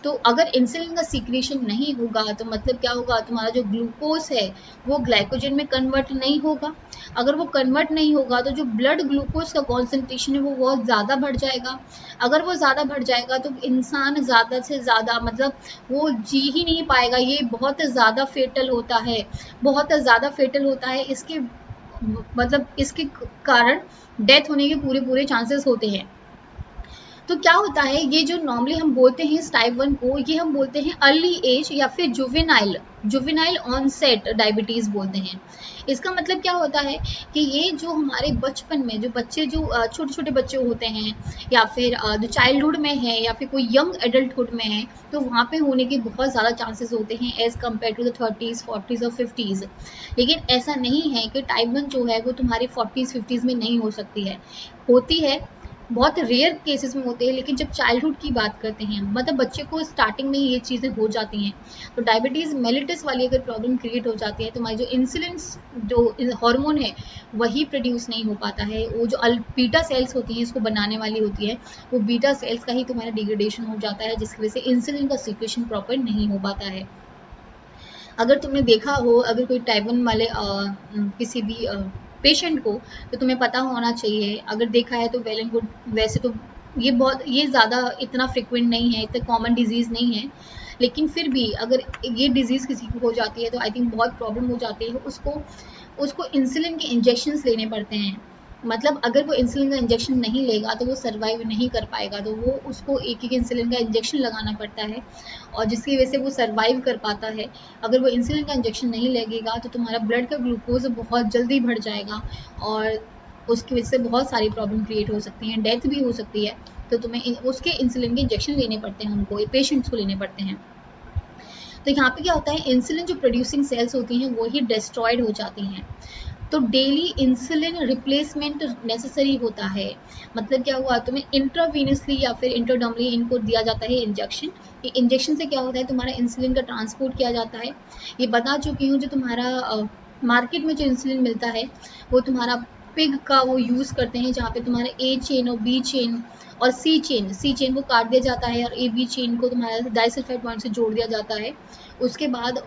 तो अगर इंसुलिन का सीक्रेशन नहीं होगा तो मतलब क्या होगा, तुम्हारा जो ग्लूकोज है वो ग्लाइकोजन में कन्वर्ट नहीं होगा। अगर वो कन्वर्ट नहीं होगा तो जो ब्लड ग्लूकोज का कॉन्सेंट्रेशन है वो बहुत ज़्यादा बढ़ जाएगा। अगर वो ज़्यादा बढ़ जाएगा तो इंसान ज़्यादा से ज़्यादा मतलब वो जी ही नहीं पाएगा। ये बहुत ज़्यादा फेटल होता है, बहुत ज़्यादा फेटल होता है। इसके मतलब इसके कारण डेथ होने के पूरे पूरे चांसेस होते हैं। तो क्या होता है, ये जो नॉर्मली हम बोलते हैं इस टाइप 1 को, ये हम बोलते हैं अर्ली एज या फिर जुवेनाइल ऑनसेट डायबिटीज़ बोलते हैं। इसका मतलब क्या होता है कि ये जो हमारे बचपन में जो बच्चे जो छोटे छोटे बच्चे होते हैं या फिर जो चाइल्डहुड में है या फिर कोई यंग एडल्टहुड में है, तो वहाँ पे होने के बहुत ज़्यादा चांसेस होते हैं as compare to the 30s 40s और 50s। लेकिन ऐसा नहीं है कि टाइप 1 जो है वो तुम्हारी 40s 50s में नहीं हो सकती है, होती है, बहुत रेयर केसेस में होते हैं। लेकिन जब चाइल्डहुड की बात करते हैं, मतलब बच्चे को स्टार्टिंग में ही ये चीज़ें हो जाती हैं, तो डायबिटीज़ मेलिटस वाली अगर प्रॉब्लम क्रिएट हो जाती है तो हमारी जो इंसुलिन जो हार्मोन है वही प्रोड्यूस नहीं हो पाता है। वो जो बीटा सेल्स होती हैं इसको बनाने वाली होती है, वो बीटा सेल्स का ही तुम्हारा डिग्रेडेशन हो जाता है, जिसकी वजह से इंसुलिन का सिक्रेशन प्रॉपर नहीं हो पाता है। अगर तुमने देखा हो, अगर कोई टाइप 1 वाले किसी भी पेशेंट को, तो तुम्हें पता होना चाहिए, अगर देखा है तो वेल एंड गुड। वैसे तो ये ज़्यादा इतना फ्रिक्वेंट नहीं है, इतना कॉमन डिजीज़ नहीं है, लेकिन फिर भी अगर ये डिजीज़ किसी को हो जाती है तो आई थिंक बहुत प्रॉब्लम हो जाती है। उसको उसको इंसुलिन के इंजेक्शंस लेने पड़ते हैं। मतलब अगर वो इंसुलिन का इंजेक्शन नहीं लेगा तो वो सर्वाइव नहीं कर पाएगा, तो वो उसको एक एक इंसुलिन का इंजेक्शन लगाना पड़ता है, और जिसकी वजह से वो सर्वाइव कर पाता है। अगर वो इंसुलिन का इंजेक्शन नहीं लगेगा तो तुम्हारा ब्लड का ग्लूकोज बहुत जल्दी बढ़ जाएगा, और उसकी वजह से बहुत सारी प्रॉब्लम क्रिएट हो सकती हैं, डेथ भी हो सकती है। तो तुम्हें उसके इंसुलिन के इंजेक्शन लेने पड़ते हैं, उनको पेशेंट्स को लेने पड़ते हैं। तो यहाँ पे क्या होता है, इंसुलिन जो प्रोड्यूसिंग सेल्स होती हैं वो ही डिस्ट्रॉयड हो जाती हैं, तो डेली इंसुलिन रिप्लेसमेंट नेसेसरी होता है। मतलब क्या हुआ, तुम्हें इंट्रावीनसली या फिर इंटरडर्मली इनको दिया जाता है इंजेक्शन। ये इंजेक्शन से क्या होता है, तुम्हारा इंसुलिन का ट्रांसपोर्ट किया जाता है। ये बता चुकी हूँ, जो तुम्हारा मार्केट में जो इंसुलिन मिलता है वो तुम्हारा पिग का वो यूज़ करते हैं, जहाँ पे तुम्हारा ए चेन और बी चेन और सी चेन को काट दिया जाता है, और ए बी चेन को तुम्हारा डाइसल्फाइड बॉन्ड से जोड़ दिया जाता है। उसके बाद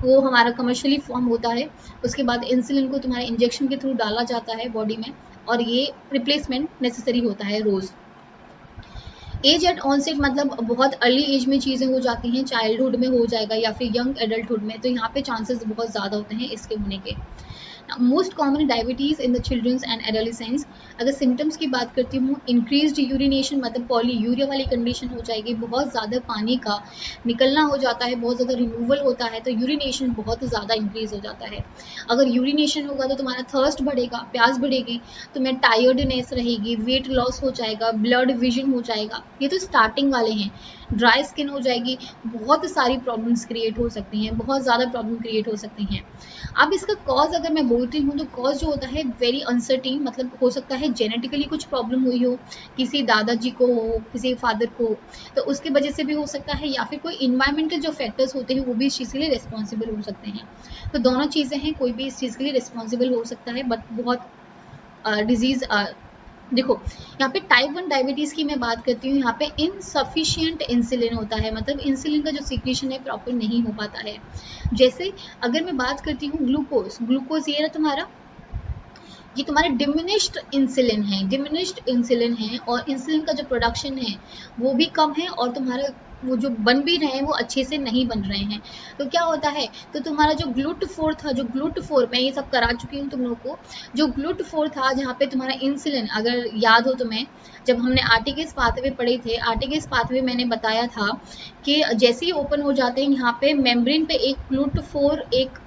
वो हमारा कमर्शियली फॉर्म होता है। उसके बाद इंसुलिन को तुम्हारे इंजेक्शन के थ्रू डाला जाता है बॉडी में, और ये रिप्लेसमेंट नेसेसरी होता है रोज़। एज एट ऑनसेट मतलब बहुत अर्ली एज में चीज़ें हो जाती हैं, चाइल्डहुड में हो जाएगा या फिर यंग एडल्टहुड में, तो यहाँ पे चांसेस बहुत ज़्यादा होते हैं इसके होने के। Most common diabetes in the children's and adolescents. अगर सिम्टम्स की बात करती हूँ, इंक्रीज्ड यूरिनेशन मतलब पॉलीयूरिया वाली कंडीशन हो जाएगी, बहुत ज़्यादा पानी का निकलना हो जाता है, बहुत ज़्यादा रिमूवल होता है, तो यूरिनेशन बहुत ज़्यादा इंक्रीज हो जाता है। अगर यूरिनेशन होगा तो तुम्हारा थर्स्ट बढ़ेगा, प्यास बढ़ेगी, तुम्हें टायर्डनेस रहेगी, वेट लॉस हो जाएगा, ब्लड विजन हो जाएगा। ये तो स्टार्टिंग वाले हैं। ड्राई स्किन हो जाएगी, बहुत सारी प्रॉब्लम्स क्रिएट हो सकती हैं, बहुत ज़्यादा प्रॉब्लम क्रिएट हो सकती हैं। अब इसका कॉज अगर मैं बोलती हूँ तो कॉज जो होता है वेरी अनसर्टेन, मतलब हो सकता है जेनेटिकली कुछ प्रॉब्लम हुई हो, किसी दादाजी को हो, किसी फादर को, तो उसकी वजह से भी हो सकता है, या फिर कोई इन्वायरमेंटल जो फैक्टर्स होते हैं वो भी इस चीज़ के लिए रिस्पॉन्सिबल हो सकते हैं। तो दोनों चीज़ें हैं, कोई भी इस चीज़ के लिए रिस्पॉन्सिबल हो सकता है, बट बहुत डिजीज़ देखो, यहाँ पे टाइप 1 डायबिटीज़ की मैं बात करती हूँ, यहाँ पे इनसफिशियंट इंसुलिन होता है, मतलब इंसुलिन का जो सीक्रेशन है प्रॉपर नहीं हो पाता है। जैसे अगर मैं बात करती हूँ ग्लूकोज ये ना तुम्हारा, ये तुम्हारे डिमिनिश्ड इंसुलिन है, और इंसुलिन का जो प्रोडक्शन है वो भी कम है, और तुम्हारे वो जो बन भी रहे हैं वो अच्छे से नहीं बन रहे हैं। तो क्या होता है, तो तुम्हारा जो ग्लूट4 था, जो ग्लूट4 मैं ये सब करा चुकी हूँ तुम लोग को, जो ग्लूट4 था जहाँ पे तुम्हारा इंसुलिन, अगर याद हो तुम्हें, जब हमने आर्टिकेस पाथवे पढ़े थे, आर्टिकेस पाथवे मैंने बताया था कि जैसे ही ओपन हो जाते हैं यहाँ पे मेम्ब्रेन पे एक ग्लूट4 एक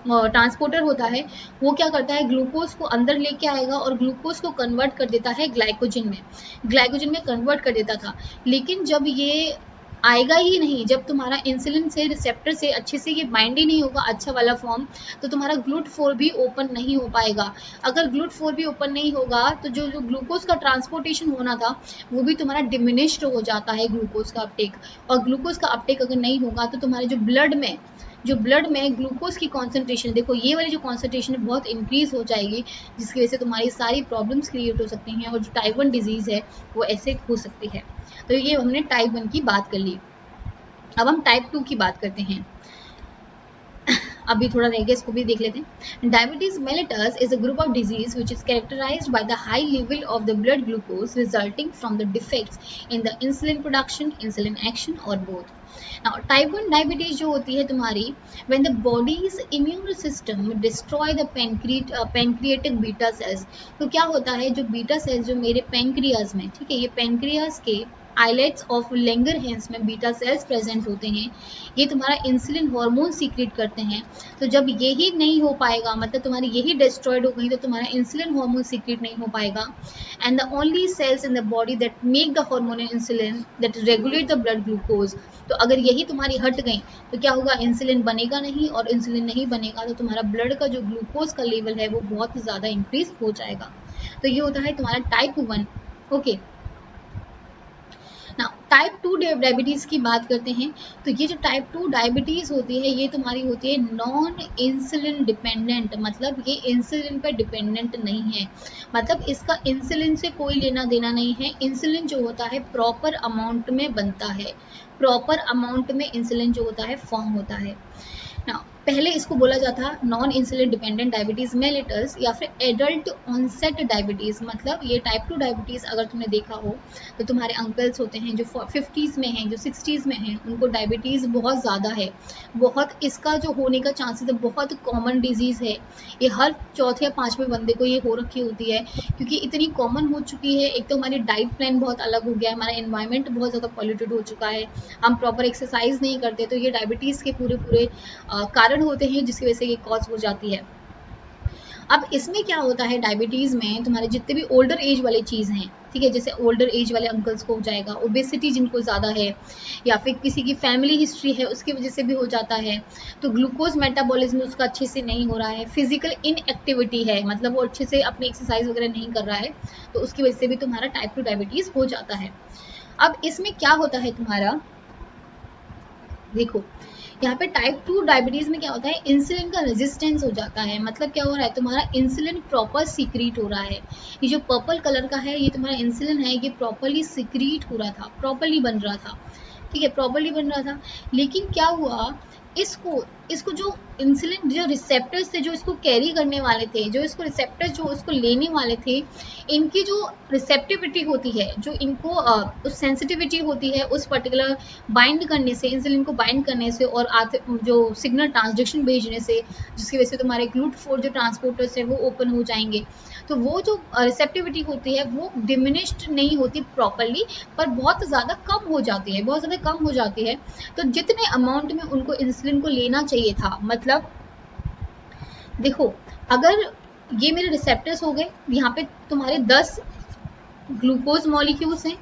ट्रांसपोर्टर होता है, वो क्या करता है, ग्लूकोज को अंदर लेके आएगा और ग्लूकोज को कन्वर्ट कर देता है ग्लाइकोजन में कन्वर्ट कर देता था। लेकिन जब ये आएगा ही नहीं, जब तुम्हारा इंसुलिन से रिसेप्टर से अच्छे से ये बाइंड ही नहीं होगा अच्छा वाला फॉर्म, तो तुम्हारा ग्लूट4 भी ओपन नहीं हो पाएगा। अगर ग्लूट4 भी ओपन नहीं होगा तो जो जो ग्लूकोज का ट्रांसपोर्टेशन होना था वो भी तुम्हारा डिमिनिश्ड हो जाता है, ग्लूकोज का अपटेक। और ग्लूकोज का अपटेक अगर नहीं होगा तो तुम्हारे जो ब्लड में ग्लूकोज की कॉन्सेंट्रेशन, देखो ये वाली जो कॉन्सेंट्रेशन है बहुत इंक्रीज हो जाएगी, जिसकी वजह से तुम्हारी सारी प्रॉब्लम्स क्रिएट हो सकती हैं, और जो टाइप 1 डिजीज़ है वो ऐसे हो सकती है। तो ये हमने टाइप 1 की बात कर ली। अब हम टाइप 2 की बात करते हैं, अभी थोड़ा रह गया, इसको भी देख लेते हैं। Diabetes mellitus is a group of disease which is characterised by the high level of the blood glucose resulting from the defects in the insulin production, insulin action और बोथ। नाउ टाइप 1 डायबिटीज जो होती है तुम्हारी, when the body's immune system destroy the pancreatic beta cells. तो क्या होता है, जो बीटा सेल्स जो मेरे पैनक्रियाज में, ठीक है, ये पैनक्रियाज के आइलेट्स ऑफ लैंगरहैंस में बीटा सेल्स प्रेजेंट होते हैं, ये तुम्हारा इंसुलिन हार्मोन सीक्रेट करते हैं। तो जब यही नहीं हो पाएगा, मतलब तुम्हारी यही डिस्ट्रॉयड हो गई, तो तुम्हारा इंसुलिन हार्मोन सीक्रेट नहीं हो पाएगा। And the only cells in the body that make the hormone insulin that regulate the blood glucose. तो अगर यही तुम्हारी हट गई तो क्या होगा, इंसुलिन बनेगा नहीं, और इंसुलिन नहीं बनेगा तो तुम्हारा ब्लड का जो ग्लूकोज का लेवल है वो बहुत ज़्यादा इंक्रीज हो जाएगा। तो ये होता है तुम्हारा टाइप 1। ओके, ना टाइप 2 डायबिटीज़ की बात करते हैं। तो ये जो टाइप 2 डायबिटीज़ होती है, ये तुम्हारी होती है नॉन इंसुलिन डिपेंडेंट, मतलब ये इंसुलिन पर डिपेंडेंट नहीं है, मतलब इसका इंसुलिन से कोई लेना देना नहीं है। इंसुलिन जो होता है प्रॉपर अमाउंट में बनता है, प्रॉपर अमाउंट में इंसुलिन जो होता है फॉर्म होता है ना। पहले इसको बोला जाता non insulin dependent diabetes mellitus या फिर एडल्ट ऑनसेट डायबिटीज। मतलब ये टाइप 2 डायबिटीज अगर तुमने देखा हो तो तुम्हारे अंकल्स होते हैं जो 50s में हैं, जो 60s में हैं, उनको डायबिटीज़ बहुत ज़्यादा है, बहुत इसका जो होने का चांसेस है, बहुत कॉमन डिजीज़ है। ये हर चौथे या पाँचवें बंदे को ये हो रखी होती है, क्योंकि इतनी कॉमन हो चुकी है। एक तो हमारी डाइट प्लान बहुत अलग हो गया है, हमारा एनवायरनमेंट बहुत ज़्यादा पॉल्यूटेड हो चुका है, हम प्रॉपर एक्सरसाइज नहीं करते, तो ये डायबिटीज़ के पूरे पूरे कारण होते हैं जिसकी वजह से ये कॉज हो जाती है। अब इसमें क्या होता है, डायबिटीज़ में तुम्हारे जितने भी ओल्डर एज वाले चीज़ हैं, ठीक है, जैसे ओल्डर एज वाले अंकल्स को हो जाएगा, ओबेसिटी जिनको ज़्यादा है, या फिर किसी की फैमिली हिस्ट्री है उसकी वजह से भी हो जाता है, तो ग्लूकोज मेटाबॉलिज्म उसका अच्छे से नहीं हो रहा है, फिजिकल इनएक्टिविटी है, मतलब वो अच्छे से अपनी एक्सरसाइज वगैरह नहीं कर रहा है, तो उसकी वजह से भी तुम्हारा टाइप 2 डायबिटीज़ हो जाता है। अब इसमें क्या होता है तुम्हारा, देखो यहाँ पे टाइप 2 डायबिटीज में क्या होता है, इंसुलिन का रेजिस्टेंस हो जाता है। मतलब क्या हो रहा है, तुम्हारा इंसुलिन प्रॉपर सीक्रेट हो रहा है, ये जो पर्पल कलर का है ये तुम्हारा इंसुलिन है, ये प्रॉपरली सीक्रेट हो रहा था, प्रॉपरली बन रहा था, ठीक है, प्रॉपरली बन रहा था। लेकिन क्या हुआ, इसको इसको जो इंसुलिन जो रिसेप्टर्स थे जो इसको कैरी करने वाले थे, जो इसको रिसेप्टर्स जो इसको लेने वाले थे, इनकी जो रिसेप्टिविटी होती है, जो इनको उस सेंसिटिविटी होती है उस पर्टिकुलर बाइंड करने से, इंसुलिन को बाइंड करने से और जो सिग्नल ट्रांसडक्शन भेजने से, जिसकी वजह से तुम्हारे GLUT4 जो ट्रांसपोर्टर्स है वो ओपन हो जाएंगे, तो वो जो रिसेप्टिविटी होती है वो डिमिनिश्ड नहीं होती प्रॉपरली, पर बहुत ज़्यादा कम हो जाती है, बहुत ज़्यादा कम हो जाती है। तो जितने अमाउंट में उनको इंसुलिन को लेना चाहिए था, मतलब देखो अगर ये मेरे रिसेप्टर्स हो गए, यहाँ पे तुम्हारे 10 ग्लूकोज मॉलिक्यूल्स हैं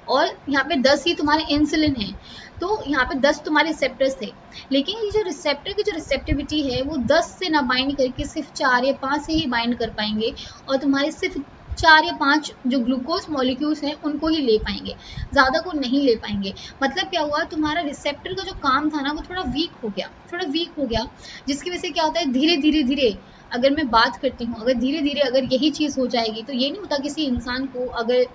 और यहाँ पे 10 ही तुम्हारे इंसुलिन हैं, तो यहाँ पे 10 तुम्हारे रिसेप्टर्स थे, लेकिन ये जो रिसेप्टर की जो रिसेप्टिविटी है वो 10 से ना बाइंड करके सिर्फ 4 या 5 से ही बाइंड कर पाएंगे, और तुम्हारे सिर्फ 4 या 5 जो ग्लूकोज मॉलिक्यूल्स हैं उनको ही ले पाएंगे, ज़्यादा को नहीं ले पाएंगे। मतलब क्या हुआ, तुम्हारा रिसेप्टर का जो काम था ना वो थोड़ा वीक हो गया, थोड़ा वीक हो गया, जिसकी वजह से क्या होता है, धीरे धीरे धीरे अगर मैं बात करती हूँ, अगर धीरे धीरे अगर यही चीज़ हो जाएगी, तो ये नहीं होता किसी इंसान को अगर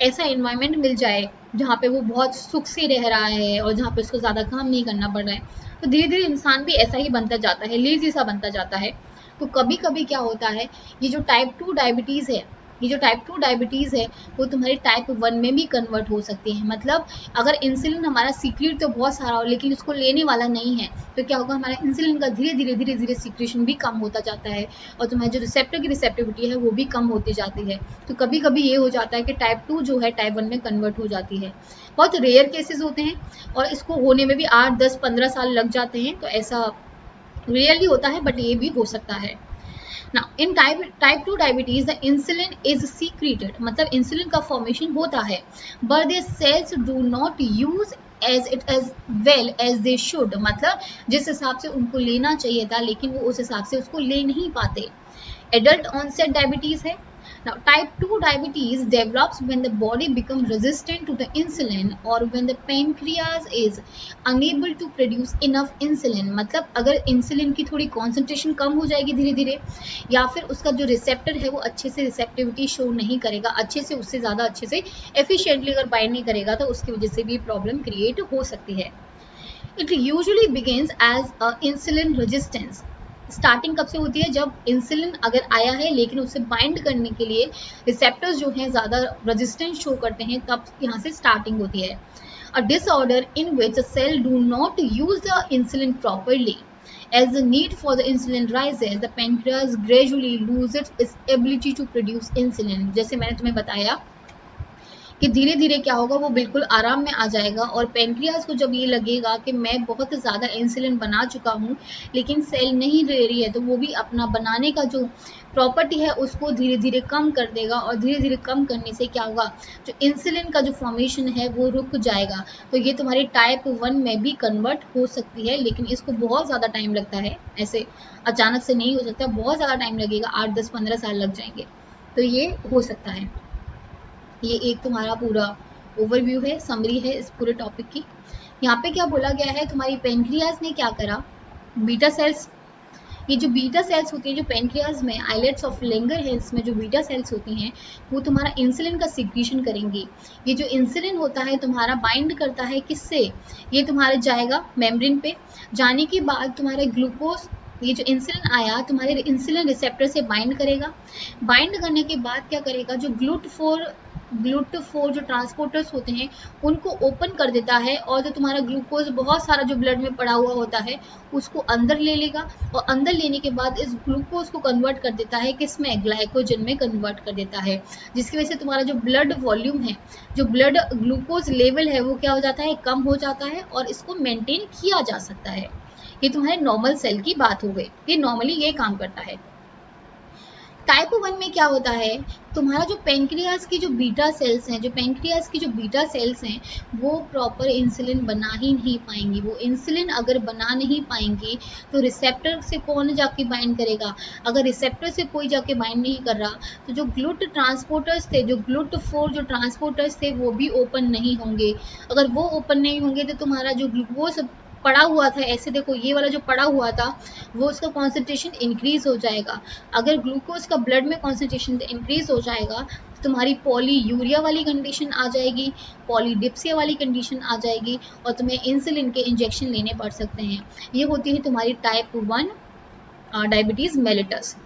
ऐसा एनवायरनमेंट मिल जाए जहाँ पे वो बहुत सुख से रह रहा है और जहाँ पे उसको ज़्यादा काम नहीं करना पड़ रहा है, तो धीरे धीरे इंसान भी ऐसा ही बनता जाता है, लेजी सा बनता जाता है। तो कभी कभी क्या होता है, ये जो टाइप 2 डायबिटीज़ है, ये जो टाइप 2 डायबिटीज़ है वो तुम्हारी टाइप 1 में भी कन्वर्ट हो सकती है। मतलब अगर इंसुलिन हमारा सीक्रेट तो बहुत सारा हो लेकिन उसको लेने वाला नहीं है, तो क्या होगा, हमारा इंसुलिन का धीरे धीरे धीरे धीरे सीक्रेशन भी कम होता जाता है, और तुम्हारी जो रिसेप्टर की रिसेप्टिविटी है वो भी कम होती जाती है। तो कभी कभी ये हो जाता है कि टाइप 2 जो है टाइप 1 में कन्वर्ट हो जाती है। बहुत रेयर केसेस होते हैं और इसको होने में भी 8, 10, 15 साल लग जाते हैं, तो ऐसा रेयरली होता है, बट ये भी हो सकता है। Now, in type 2 diabetes, the insulin is secreted, मतलब इंसुलिन का फॉर्मेशन होता है, but their cells do not use as it as well as they should, मतलब जिस हिसाब से उनको लेना चाहिए था लेकिन वो उस हिसाब से उसको ले नहीं पाते। एडल्ट ऑनसेट डायबिटीज है। Now, type 2 diabetes develops when the body becomes resistant to the insulin or when the pancreas is unable to produce enough insulin, मतलब अगर इंसुलिन की थोड़ी कॉन्सेंट्रेशन कम हो जाएगी धीरे धीरे, या फिर उसका जो रिसेप्टर है वो अच्छे से रिसेप्टिविटी शो नहीं करेगा, अच्छे से उससे ज़्यादा अच्छे से एफिशिएंटली अगर बाइंड नहीं करेगा, तो उसकी वजह से भी प्रॉब्लम क्रिएट हो सकती है। It usually begins as insulin resistance. Starting कब से होती है? जब इंसुलिन अगर आया है लेकिन उसे बाइंड करने के लिए रिसेप्टर्स जो हैं ज़्यादा रेजिस्टेंस शो करते हैं, तब यहाँ से स्टार्टिंग होती है। A disorder in which a cell do not use the insulin properly as the need for the insulin rises, the pancreas gradually loses its ability to produce insulin। जैसे मैंने तुम्हें बताया कि धीरे धीरे क्या होगा, वो बिल्कुल आराम में आ जाएगा और पेनक्रियाज को जब ये लगेगा कि मैं बहुत ज़्यादा इंसुलिन बना चुका हूँ लेकिन सेल नहीं ले रही है, तो वो भी अपना बनाने का जो प्रॉपर्टी है उसको धीरे धीरे कम कर देगा और धीरे धीरे कम करने से क्या होगा, जो इंसुलिन का जो फॉर्मेशन है वो रुक जाएगा। तो ये तुम्हारी टाइप 1 में भी कन्वर्ट हो सकती है, लेकिन इसको बहुत ज़्यादा टाइम लगता है, ऐसे अचानक से नहीं हो सकता, बहुत ज़्यादा टाइम लगेगा, 8 10 15 साल लग जाएंगे। तो ये हो सकता है। ये एक तुम्हारा पूरा ओवरव्यू है, समरी है इस पूरे टॉपिक की। यहाँ पे क्या बोला गया है, तुम्हारी पेनक्रियाज ने क्या करा, बीटा सेल्स, ये जो बीटा सेल्स होती हैं जो पेनक्रियाज में आइलेट्स ऑफ लैंगरहैंस में जो बीटा सेल्स होती हैं, वो तुम्हारा इंसुलिन का सिक्रीशन करेंगी। ये जो इंसुलिन होता है तुम्हारा बाइंड करता है किससे, ये तुम्हारे जाएगा मेम्ब्रेन पे, जाने के बाद तुम्हारे ग्लूकोज, ये जो इंसुलिन आया तुम्हारे इंसुलिन रिसेप्टर से बाइंड करेगा, बाइंड करने के बाद क्या करेगा, जो ग्लूट4 जो ट्रांसपोर्टर्स होते हैं उनको ओपन कर देता है और जो तुम्हारा ग्लूकोज बहुत सारा जो ब्लड में पड़ा हुआ होता है उसको अंदर ले लेगा और अंदर लेने के बाद इस ग्लूकोज को कन्वर्ट कर देता है किसमें, ग्लाइकोजन में कन्वर्ट कर देता है, जिसकी वजह से तुम्हारा जो ब्लड वॉल्यूम है, जो ब्लड ग्लूकोज लेवल है वो क्या हो जाता है, कम हो जाता है और इसको मेंटेन किया जा सकता है। ये तुम्हारे नॉर्मल सेल की बात हो गई, ये नॉर्मली ये काम करता है। टाइप 1 में क्या होता है, तुम्हारा जो पेनक्रियाज की जो बीटा सेल्स हैं, जो पेनक्रियाज की जो बीटा सेल्स हैं वो प्रॉपर इंसुलिन बना ही नहीं पाएंगी। वो इंसुलिन अगर बना नहीं पाएंगी तो रिसेप्टर से कौन जाके बाइंड करेगा, अगर रिसेप्टर से कोई जाके बाइंड नहीं कर रहा तो जो ग्लूट ट्रांसपोर्टर्स थे, जो ग्लूट4 जो ट्रांसपोर्टर्स थे वो भी ओपन नहीं होंगे। अगर वो ओपन नहीं होंगे तो तुम्हारा जो ग्लूकोज पड़ा हुआ था, ऐसे देखो ये वाला जो पड़ा हुआ था वो उसका कॉन्सेंट्रेशन इंक्रीज हो जाएगा। अगर ग्लूकोज का ब्लड में कॉन्सेंट्रेशन इंक्रीज हो जाएगा तो तुम्हारी पॉली यूरिया वाली कंडीशन आ जाएगी, पॉलीडिप्सिया वाली कंडीशन आ जाएगी और तुम्हें इंसुलिन के इंजेक्शन लेने पड़ सकते हैं। ये होती है तुम्हारी टाइप 1 डायबिटीज मेलिटस।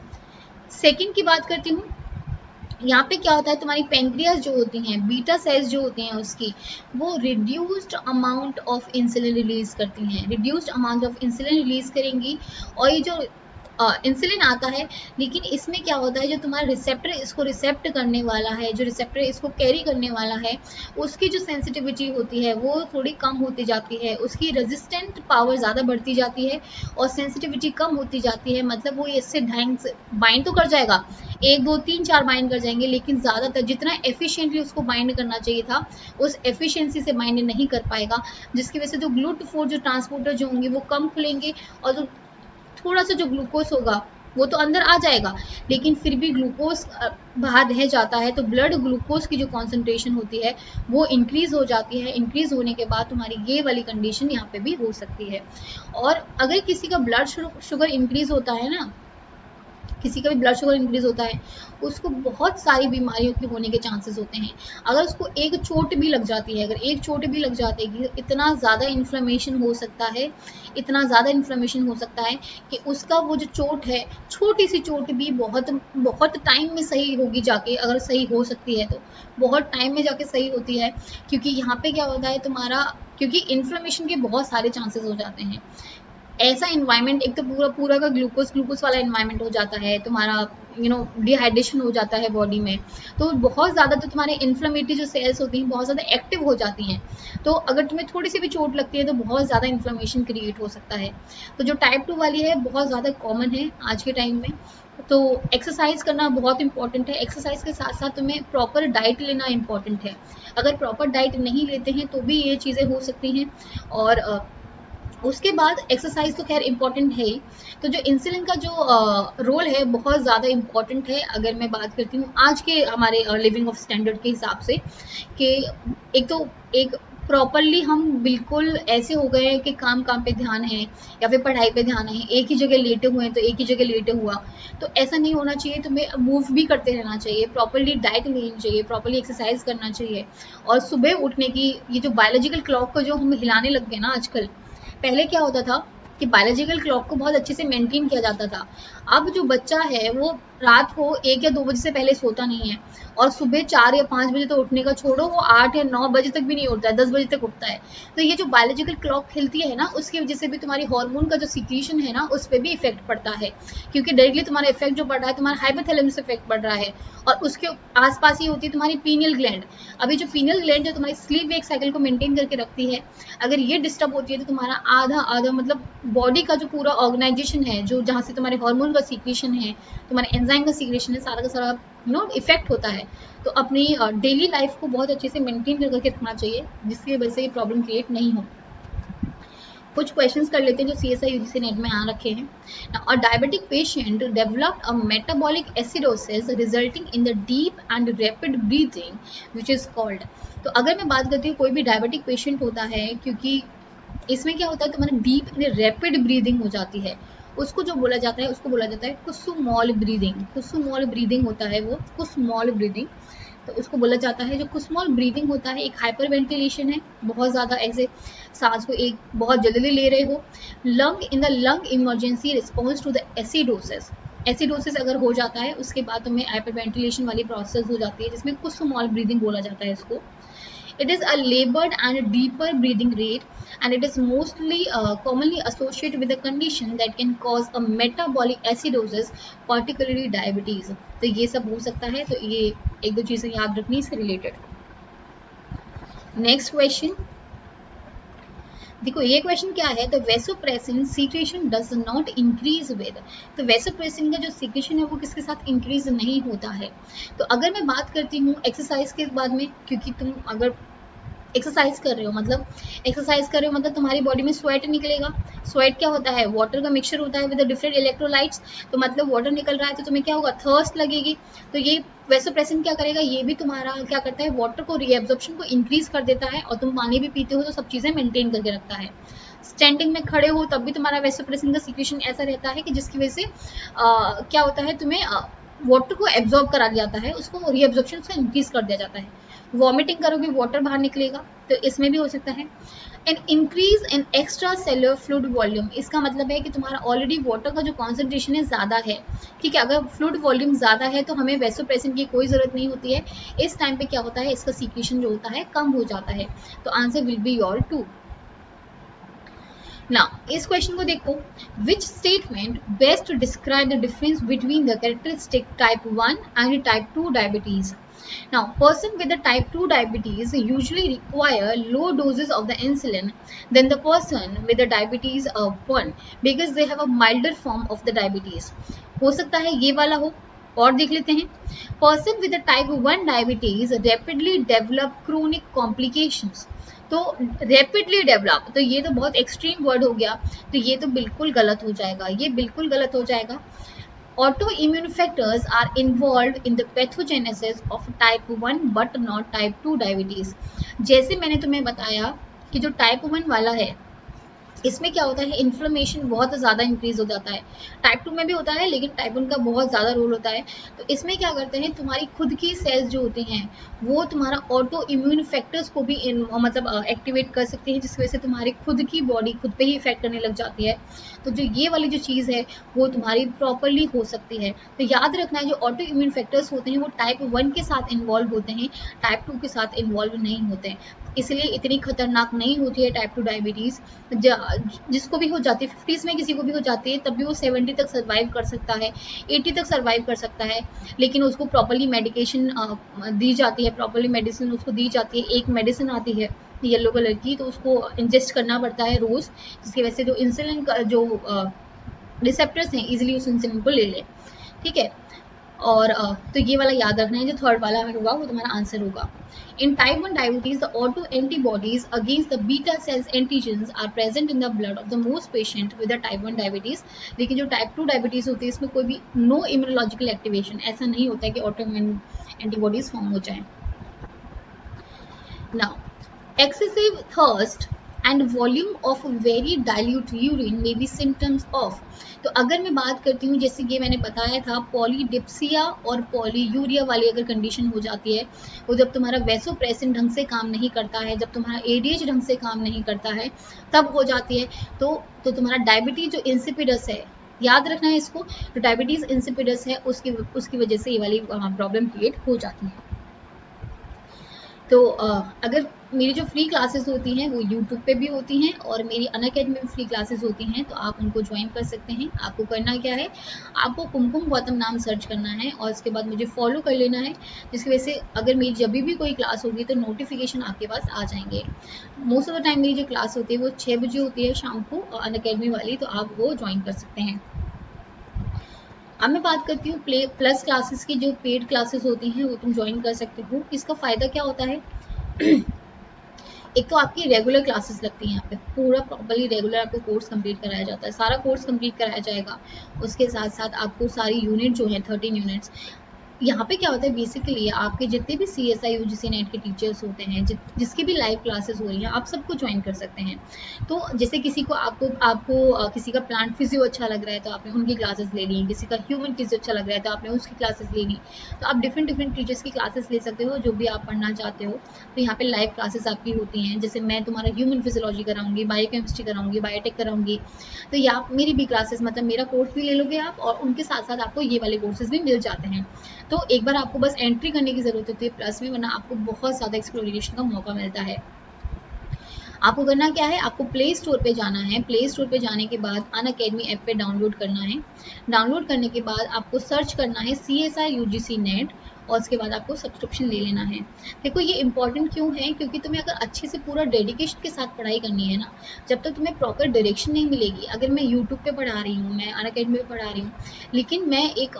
सेकेंड की बात करती हूँ, यहाँ पे क्या होता है, तुम्हारी पेनक्रियाज जो होती हैं, बीटा सेल्स जो होती हैं उसकी, वो reduced amount of insulin release करती हैं, reduced amount of insulin release करेंगी। और ये जो इंसुलिन आता है, लेकिन इसमें क्या होता है, जो तुम्हारा रिसेप्टर इसको रिसेप्ट करने वाला है, जो रिसेप्टर इसको कैरी करने वाला है, उसकी जो सेंसिटिविटी होती है वो थोड़ी कम होती जाती है, उसकी रेजिस्टेंट पावर ज़्यादा बढ़ती जाती है और सेंसिटिविटी कम होती जाती है। मतलब वो इससे ढंग से बाइंड तो कर जाएगा, 1 2 3 4 बाइंड कर जाएंगे, लेकिन ज़्यादातर जितना एफिशिएंटली उसको बाइंड करना चाहिए था उस एफिशिएंसी से बाइंड नहीं कर पाएगा, जिसकी वजह से जो ग्लूट4 जो ट्रांसपोर्टर जो होंगे वो कम खुलेंगे और जो थोड़ा सा जो ग्लूकोज होगा वो तो अंदर आ जाएगा, लेकिन फिर भी ग्लूकोज बाहर रह जाता है, तो ब्लड ग्लूकोज की जो कॉन्सेंट्रेशन होती है वो इंक्रीज हो जाती है। इंक्रीज होने के बाद तुम्हारी ये वाली कंडीशन यहाँ पे भी हो सकती है। और अगर किसी का ब्लड शुगर इंक्रीज होता है ना, किसी का भी ब्लड शुगर इंक्रीज होता है, उसको बहुत सारी बीमारियों के होने के चांसेस होते हैं। अगर उसको एक चोट भी लग जाती है, अगर एक चोट भी लग जाती है, इतना ज़्यादा इन्फ्लेमेशन हो सकता है, इतना ज़्यादा इन्फ्लेमेशन हो सकता है कि उसका वो जो चोट है, छोटी सी चोट भी बहुत बहुत टाइम में सही होगी जाके, अगर सही हो सकती है तो बहुत टाइम में जाके सही होती है। क्योंकि यहाँ पे क्या होता है तुम्हारा, क्योंकि इन्फ्लेमेशन के बहुत सारे चांसेस हो जाते हैं। ऐसा इन्वायरमेंट, एक तो पूरा पूरा का ग्लूकोज वाला इन्वायरमेंट हो जाता है तुम्हारा, डिहाइड्रेशन हो जाता है बॉडी में, तो बहुत ज़्यादा तो तुम्हारे इन्फ्लेमेटरी जो सेल्स होती हैं बहुत ज़्यादा एक्टिव हो जाती हैं। तो अगर तुम्हें थोड़ी सी भी चोट लगती है तो बहुत ज़्यादा इन्फ्लेमेशन क्रिएट हो सकता है। तो जो टाइप 2 वाली है बहुत ज़्यादा कॉमन है आज के टाइम में। तो एक्सरसाइज करना बहुत इंपॉर्टेंट है, एक्सरसाइज के साथ साथ तुम्हें प्रॉपर डाइट लेना इंपॉर्टेंट है। अगर प्रॉपर डाइट नहीं लेते हैं तो भी ये चीज़ें हो सकती हैं। और उसके बाद एक्सरसाइज तो खैर इम्पॉर्टेंट है ही। तो जो इंसुलिन का जो रोल है बहुत ज़्यादा इम्पॉर्टेंट है, अगर मैं बात करती हूँ आज के हमारे लिविंग ऑफ स्टैंडर्ड के हिसाब से, कि एक प्रॉपरली हम बिल्कुल ऐसे हो गए हैं कि काम काम पे ध्यान है या फिर पढ़ाई पे ध्यान है, एक ही जगह लेटे हुए हैं तो एक ही जगह लेटे हुआ, तो ऐसा नहीं होना चाहिए। तुम्हें मूव भी करते रहना चाहिए, प्रॉपरली डाइट लेनी चाहिए, प्रॉपरली एक्सरसाइज करना चाहिए। और सुबह उठने की ये जो बायोलॉजिकल क्लॉक को जो हम हिलाने लग गए ना आजकल, पहले क्या होता था कि बायोलॉजिकल क्लॉक को बहुत अच्छे से मेंटेन किया जाता था। अब जो बच्चा है वो रात को 1 या 2 बजे से पहले सोता नहीं है और सुबह 4 या 5 बजे तो उठने का छोड़ो, वो 8 या 9 बजे तक भी नहीं उठता है, 10 बजे तक उठता है। तो ये जो बायोलॉजिकल क्लॉक हिलती है ना, उसकी वजह से भी तुम्हारी हार्मोन का जो सीक्रेशन है ना, उस पे भी इफेक्ट पड़ता है, क्योंकि डायरेक्टली तुम्हारा इफेक्ट जो पड़ रहा है तुम्हारा हाइपोथैलेमस इफेक्ट पड़ रहा है, और उसके आसपास ही होती है तुम्हारी पीनियल ग्लैंड। अभी जो पीनियल ग्लैंड जो तुम्हारी स्लीप वेक साइकिल को मेंटेन करके रखती है, अगर ये डिस्टर्ब होती है तो तुम्हारा आधा आधा मतलब बॉडी का जो पूरा ऑर्गेनाइजेशन है, जो जहाँ से तुम्हारे हार्मोन का सीक्रेशन है, तुम्हारे एंजाइम का सीक्रेशन है, सारा का सारा इफेक्ट होता है। तो अपनी डेली लाइफ को बहुत अच्छे से मेंटेन करके रखना चाहिए, जिसकी वजह से ये प्रॉब्लम क्रिएट नहीं हो। कुछ क्वेश्चंस कर लेते हैं जो CSI UGC नेट में आ रखे हैं। Now, a diabetic patient developed a metabolic acidosis resulting in the deep and rapid breathing which is called। तो अगर मैं बात करती हूँ कोई भी डायबिटिक पेशेंट होता है, क्योंकि इसमें क्या होता है तुम्हारी डीप एंड रैपिड ब्रीदिंग हो जाती है, उसको जो बोला जाता है उसको बोला जाता है कुसुमोल ब्रीदिंग। कुसुमोल ब्रीदिंग होता है वो कुसुमोल ब्रीदिंग, तो उसको बोला जाता है। जो कुसुमोल ब्रीदिंग होता है एक हाइपर वेंटिलेशन है, बहुत ज़्यादा ऐसे सांस को एक बहुत जल्दी ले रहे हो। Lung in the lung emergency response to the acidosis. Acidosis अगर हो जाता है उसके बाद तुम्हें हाइपर वेंटिलेशन वाली प्रोसेस हो जाती है, जिसमें कुसुमोल ब्रीदिंग बोला जाता है इसको। It is a labored and deeper breathing rate, and it is mostly commonly associated with a condition that can cause a metabolic acidosis, particularly diabetes। तो ये सब हो सकता है, तो ये एक दो चीज़ें याद रखनी इससे रिलेटेड। नेक्स्ट क्वेश्चन देखो, ये क्वेश्चन क्या है, तो vasopressin secretion does not increase with. तो वेसोप्रेसिन का जो सीक्रेशन है वो किसके साथ इंक्रीज नहीं होता है। तो अगर मैं बात करती हूँ एक्सरसाइज के बाद में, क्योंकि तुम अगर एक्सरसाइज कर रहे हो मतलब तुम्हारी बॉडी में स्वेट निकलेगा। स्वेट क्या होता है, वाटर का मिक्सचर होता है विद डिफरेंट इलेक्ट्रोलाइट्स, तो मतलब वाटर निकल रहा है तो तुम्हें क्या होगा, थर्स्ट लगेगी। तो ये वेसोप्रेसिन क्या करेगा, ये भी तुम्हारा क्या करता है, वाटर को रीएब्जॉर्प्शन को इंक्रीज कर देता है, और तुम पानी भी पीते हो तो सब चीज़ें मेंटेन करके रखता है। स्टैंडिंग में खड़े हो तब भी तुम्हारा वेसोप्रेसिन का सिक्रेशन ऐसा रहता है कि जिसकी वजह से क्या होता है, तुम्हें वाटर को एब्जॉर्ब करा दिया जाता है, उसको रीएब्जॉर्प्शन को इंक्रीज कर दिया जाता है। वॉमिटिंग करोगे वाटर बाहर निकलेगा, तो इसमें भी हो सकता है। And increase in extra cellular fluid volume, इसका मतलब है कि तुम्हारा ऑलरेडी वाटर का जो कॉन्सेंट्रेशन है ज़्यादा है, ठीक है। अगर फ्लूइड वॉल्यूम ज़्यादा है तो हमें वेसोप्रेसिन की कोई ज़रूरत नहीं होती है। इस टाइम पे क्या होता है, इसका सीक्रेशन जो होता है कम हो जाता है। तो answer will be your 2। Now, इस क्वेश्चन को देखो, which statement best describe the difference between the characteristic type 1 and type 2 diabetes? Now, person with the type 2 diabetes usually require low doses of the insulin than the person with the diabetes of 1 because they have a milder form of the diabetes। हो सकता है ये वाला हो, और देख लेते हैं। Person with the type 1 diabetes rapidly develop chronic complications। तो रैपिडली डेवलप, तो ये तो बहुत एक्सट्रीम वर्ड हो गया, तो ये तो बिल्कुल गलत हो जाएगा, ये बिल्कुल गलत हो जाएगा। Autoimmune factors are involve in the pathogenesis of type 1 but not type 2 diabetes. जैसे मैंने तुम्हें बताया कि जो टाइप 1 वाला है इसमें क्या होता है, इन्फ्लेमेशन बहुत ज़्यादा इंक्रीज हो जाता है। टाइप 2 में भी होता है लेकिन टाइप 1 का बहुत ज़्यादा रोल होता है। तो इसमें क्या करते हैं, तुम्हारी खुद की सेल्स जो होती हैं वो तुम्हारा ऑटो इम्यून फैक्टर्स को भी मतलब एक्टिवेट कर सकती हैं, जिसकी वजह से तुम्हारी खुद की बॉडी खुद पे ही इफेक्ट करने लग जाती है। तो जो ये वाली जो चीज़ है वो तुम्हारी प्रॉपरली हो सकती है। तो याद रखना है, जो ऑटो इम्यून फैक्टर्स होते हैं वो टाइप 1 के साथ इन्वॉल्व होते हैं, टाइप 2 के साथ इन्वॉल्व नहीं होते हैं, इसलिए इतनी खतरनाक नहीं होती है टाइप 2 डायबिटीज़। जिसको भी हो जाती है 50s में किसी को भी हो जाती है, तब भी वो 70 तक सर्वाइव कर सकता है, 80 तक सर्वाइव कर सकता है, लेकिन उसको प्रॉपरली मेडिकेशन दी जाती है, प्रॉपरली मेडिसिन उसको दी जाती है। एक मेडिसिन आती है येलो कलर की, तो उसको इंजेस्ट करना पड़ता है रोज़, जिसकी वजह से जो इंसुलिन का जो रिसेप्टर्स हैं इजीली उस इंसुलिन को ले लें, ठीक है। और तो ये वाला याद रखना है, जो थर्ड वाला होगा वो तुम्हारा आंसर होगा। In type 1 diabetes, the autoantibodies against the beta cells antigens are present in the blood of the most patient with the type 1 diabetes। लेकिन जो type 2 diabetes होती है इसमें कोई भी no immunological activation, ऐसा नहीं होता है कि autoimmune antibodies फॉर्म हो जाए। Now, excessive thirst and volume of very dilute urine may be symptoms of. तो अगर मैं बात करती हूँ, जैसे कि मैंने बताया था, पॉलीडिप्सिया और पॉलीयूरिया वाली अगर कंडीशन हो जाती है, वो जब तुम्हारा वैसोप्रेसिन ढंग से काम नहीं करता है, जब तुम्हारा एडीएच ढंग से काम नहीं करता है, तब हो जाती है। तो तुम्हारा डायबिटीज जो इंसिपिडस है, याद रखना है इसको, तो डायबिटीज इंसिपिडस है, उसकी वजह से ये वाली प्रॉब्लम क्रिएट हो जाती है। तो अगर मेरी जो फ्री क्लासेस होती हैं वो यूट्यूब पे भी होती हैं और मेरी अनअकैडमी में फ्री क्लासेस होती हैं, तो आप उनको ज्वाइन कर सकते हैं। आपको करना क्या है, आपको कुमकुम गौतम नाम सर्च करना है और उसके बाद मुझे फॉलो कर लेना है, जिसकी वजह से अगर मेरी जब भी कोई क्लास होगी तो नोटिफिकेशन आपके पास आ जाएंगे। मोस्ट ऑफ द टाइम मेरी जो क्लास होती है वो 6 बजे होती है शाम को, अनअकैडमी वाली, तो आप वो ज्वाइन कर सकते हैं। अब मैं बात करती हूँ प्लस क्लासेस की। जो पेड क्लासेस होती हैं वो तुम ज्वाइन कर सकते हो। इसका फ़ायदा क्या होता है, एक तो आपकी रेगुलर क्लासेस लगती हैं, यहाँ पे पूरा प्रॉपरली रेगुलर आपको कोर्स कंप्लीट कराया जाता है, सारा कोर्स कंप्लीट कराया जाएगा। उसके साथ साथ आपको सारी यूनिट जो है 13 यूनिट्स, यहाँ पे क्या होता है बेसिकली, आपके जितने भी CSI UGC नेट के टीचर्स होते हैं, जिसकी भी लाइव क्लासेस हो रही हैं, आप सबको ज्वाइन कर सकते हैं। तो जैसे किसी को आपको किसी का प्लांट फिजियो अच्छा लग रहा है तो आपने उनकी क्लासेस ले ली, किसी का ह्यूमन फिजियो अच्छा लग रहा है तो आपने उसकी क्लासेस ले ली। तो आप डिफरेंट डिफरेंट टीचर्स की क्लासेस ले सकते हो, जो भी आप पढ़ना चाहते हो। तो यहाँ पे लाइव क्लासेस आपकी होती हैं, जैसे मैं तुम्हारा ह्यूमन फिजियोलॉजी कराऊंगी, बायोकेमिस्ट्री कराऊंगी, बायोटेक कराऊंगी, तो ये आप मेरी भी क्लासेस, मतलब मेरा कोर्स भी ले लोगे आप, और उनके साथ साथ आपको ये वाले कोर्सेज भी मिल जाते हैं। तो एक बार आपको बस एंट्री करने की ज़रूरत होती है प्लस में, वरना आपको बहुत ज़्यादा एक्सप्लोरेशन का मौका मिलता है। आपको करना क्या है, आपको प्ले स्टोर पे जाना है। प्ले स्टोर पे जाने के बाद अनअकैडमी ऐप पे डाउनलोड करना है। डाउनलोड करने के बाद आपको सर्च करना है CSI UGC नेट, और उसके बाद आपको सब्सक्रिप्शन ले लेना है। देखो ये इंपॉर्टेंट क्यों है, क्योंकि तुम्हें अगर अच्छे से पूरा डेडिकेशन के साथ पढ़ाई करनी है ना, जब तक तुम्हें प्रॉपर डायरेक्शन नहीं मिलेगी। अगर मैं यूट्यूब पे पढ़ा रही हूँ, मैं अनअकैडमी पे पढ़ा रही हूँ, लेकिन मैं एक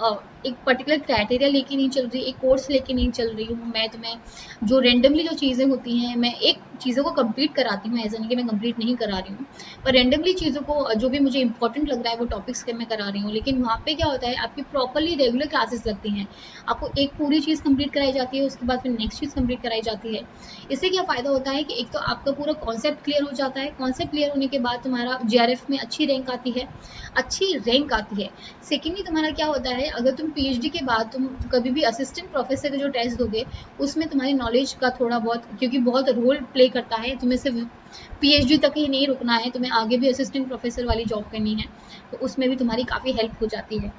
पर्टिकुलर क्राइटेरिया लेके नहीं चल रही, एक कोर्स लेके नहीं चल रही हूँ, मैं तुम्हें जो रेंडमली जो चीज़ें होती हैं, मैं एक चीज़ों को कंप्लीट कराती हूँ, ऐसा नहीं कि मैं कंप्लीट नहीं करा रही हूँ, पर रेंडमली चीज़ों को जो भी मुझे इंपॉर्टेंट लग रहा है वो टॉपिक्स के मैं करा रही हूँ। लेकिन वहाँ पे क्या होता है, आपकी प्रॉपरली रेगुलर क्लासेस लगती हैं, आपको एक पूरी चीज़ कंप्लीट कराई जाती है, उसके बाद फिर नेक्स्ट चीज़ कंप्लीट कराई जाती है। इससे क्या फ़ायदा होता है कि एक तो आपका पूरा कॉन्सेप्ट क्लियर हो जाता है, कॉन्सेप्ट क्लियर होने के बाद तुम्हारा JRF में अच्छी रैंक आती है, अच्छी रैंक आती है। सेकेंडली तुम्हारा क्या होता है, अगर तुम PhD के बाद तुम कभी भी असिस्टेंट प्रोफेसर का जो टेस्ट दोगे, उसमें तुम्हारी नॉलेज का थोड़ा बहुत, क्योंकि बहुत रोल प्ले करता है, तुम्हें सिर्फ PhD तक ही नहीं रुकना है, तुम्हें आगे भी असिस्टेंट प्रोफेसर वाली जॉब करनी है, तो उसमें भी तुम्हारी काफ़ी हेल्प हो जाती है।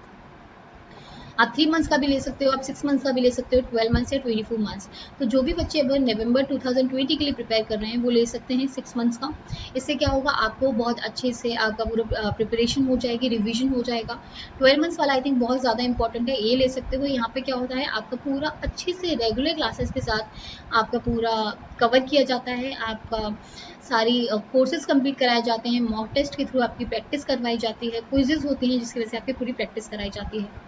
आप 3 मंथ्स का भी ले सकते हो, आप 6 मंथ्स का भी ले सकते हो, 12 मंथ्स या 24 मंथ्स। तो जो भी बच्चे अगर नवंबर 2020 के लिए प्रिपेयर कर रहे हैं वो ले सकते हैं 6 मंथ्स का। इससे क्या होगा, आपको बहुत अच्छे से आपका पूरा प्रिपरेशन हो जाएगी, रिविजन हो जाएगा। 12 मंथ्स वाला आई थिंक बहुत ज़्यादा इंपॉर्टेंट है, ये ले सकते हो। यहाँ पे क्या होता है, आपका पूरा अच्छे से रेगुलर क्लासेस के साथ आपका पूरा कवर किया जाता है, आपका सारी कोर्सेज कंप्लीट कराए जाते हैं, मॉक टेस्ट के थ्रू आपकी प्रैक्टिस करवाई जाती है, क्विजेज होती हैं जिसकी वजह से आपकी पूरी प्रैक्टिस कराई जाती है।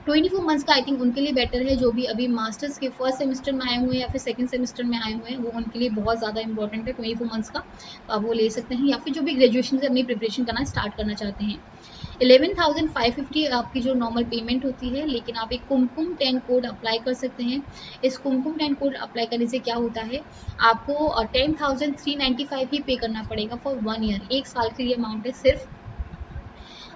24 मंथ्स का आई थिंक उनके लिए बेटर है, जो भी अभी मास्टर्स के फर्स्ट सेमेस्टर में आए हुए हैं या फिर सेकंड सेमेस्टर में आए हुए हैं, वो उनके लिए बहुत ज़्यादा इंपॉर्टेंट है 24 मंथ्स का, तो आप वो ले सकते हैं। या फिर जो भी ग्रेजुएशन से अपनी प्रिपरेशन करना स्टार्ट करना चाहते हैं। 11,550 आपकी जो नॉर्मल पेमेंट होती है, लेकिन आप एक कुमकुम 10 कोड अप्लाई कर सकते हैं। इस कुमकुम 10 कोड अप्लाई करने से क्या होता है, आपको 10,395 ही पे करना पड़ेगा फॉर 1 ईयर, 1 साल के लिए अमाउंट है सिर्फ।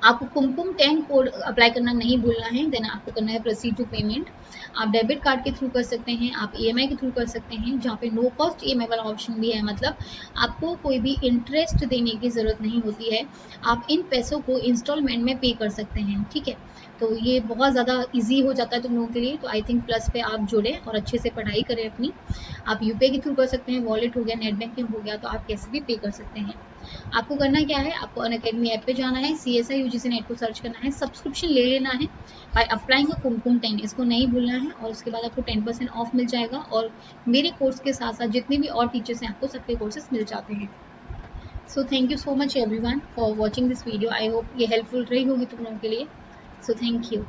आपको कुमकुम 10 कोड अप्लाई करना नहीं भूलना है, देन आपको करना है प्रोसीड टू पेमेंट। आप डेबिट कार्ड के थ्रू कर सकते हैं, आप EMI के थ्रू कर सकते हैं, जहाँ पे नो कॉस्ट EMI वाला ऑप्शन भी है, मतलब आपको कोई भी इंटरेस्ट देने की ज़रूरत नहीं होती है, आप इन पैसों को इंस्टॉलमेंट में पे कर सकते हैं, ठीक है। तो ये बहुत ज़्यादा ईजी हो जाता है तुम लोगों के लिए। तो आई थिंक प्लस पे आप जुड़े और अच्छे से पढ़ाई करें अपनी। आप UPI के थ्रू कर सकते हैं, वॉलेट हो गया, नेट बैंकिंग हो गया, तो आप कैसे भी पे कर सकते हैं। आपको करना क्या है, आपको अनअकैडमी ऐप पे जाना है, CSI UGC नेट को सर्च करना है, सब्सक्रिप्शन ले लेना है बाय अप्लाइंग कुमकुम 10, इसको नहीं भूलना है, और उसके बाद आपको 10% ऑफ मिल जाएगा। और मेरे कोर्स के साथ साथ जितने भी और टीचर्स हैं, आपको सबके कोर्सेज मिल जाते हैं। So thank you so much everyone for watching this video. I hope ये हेल्पफुल रही होगी तुम लोगों के लिए। So thank you.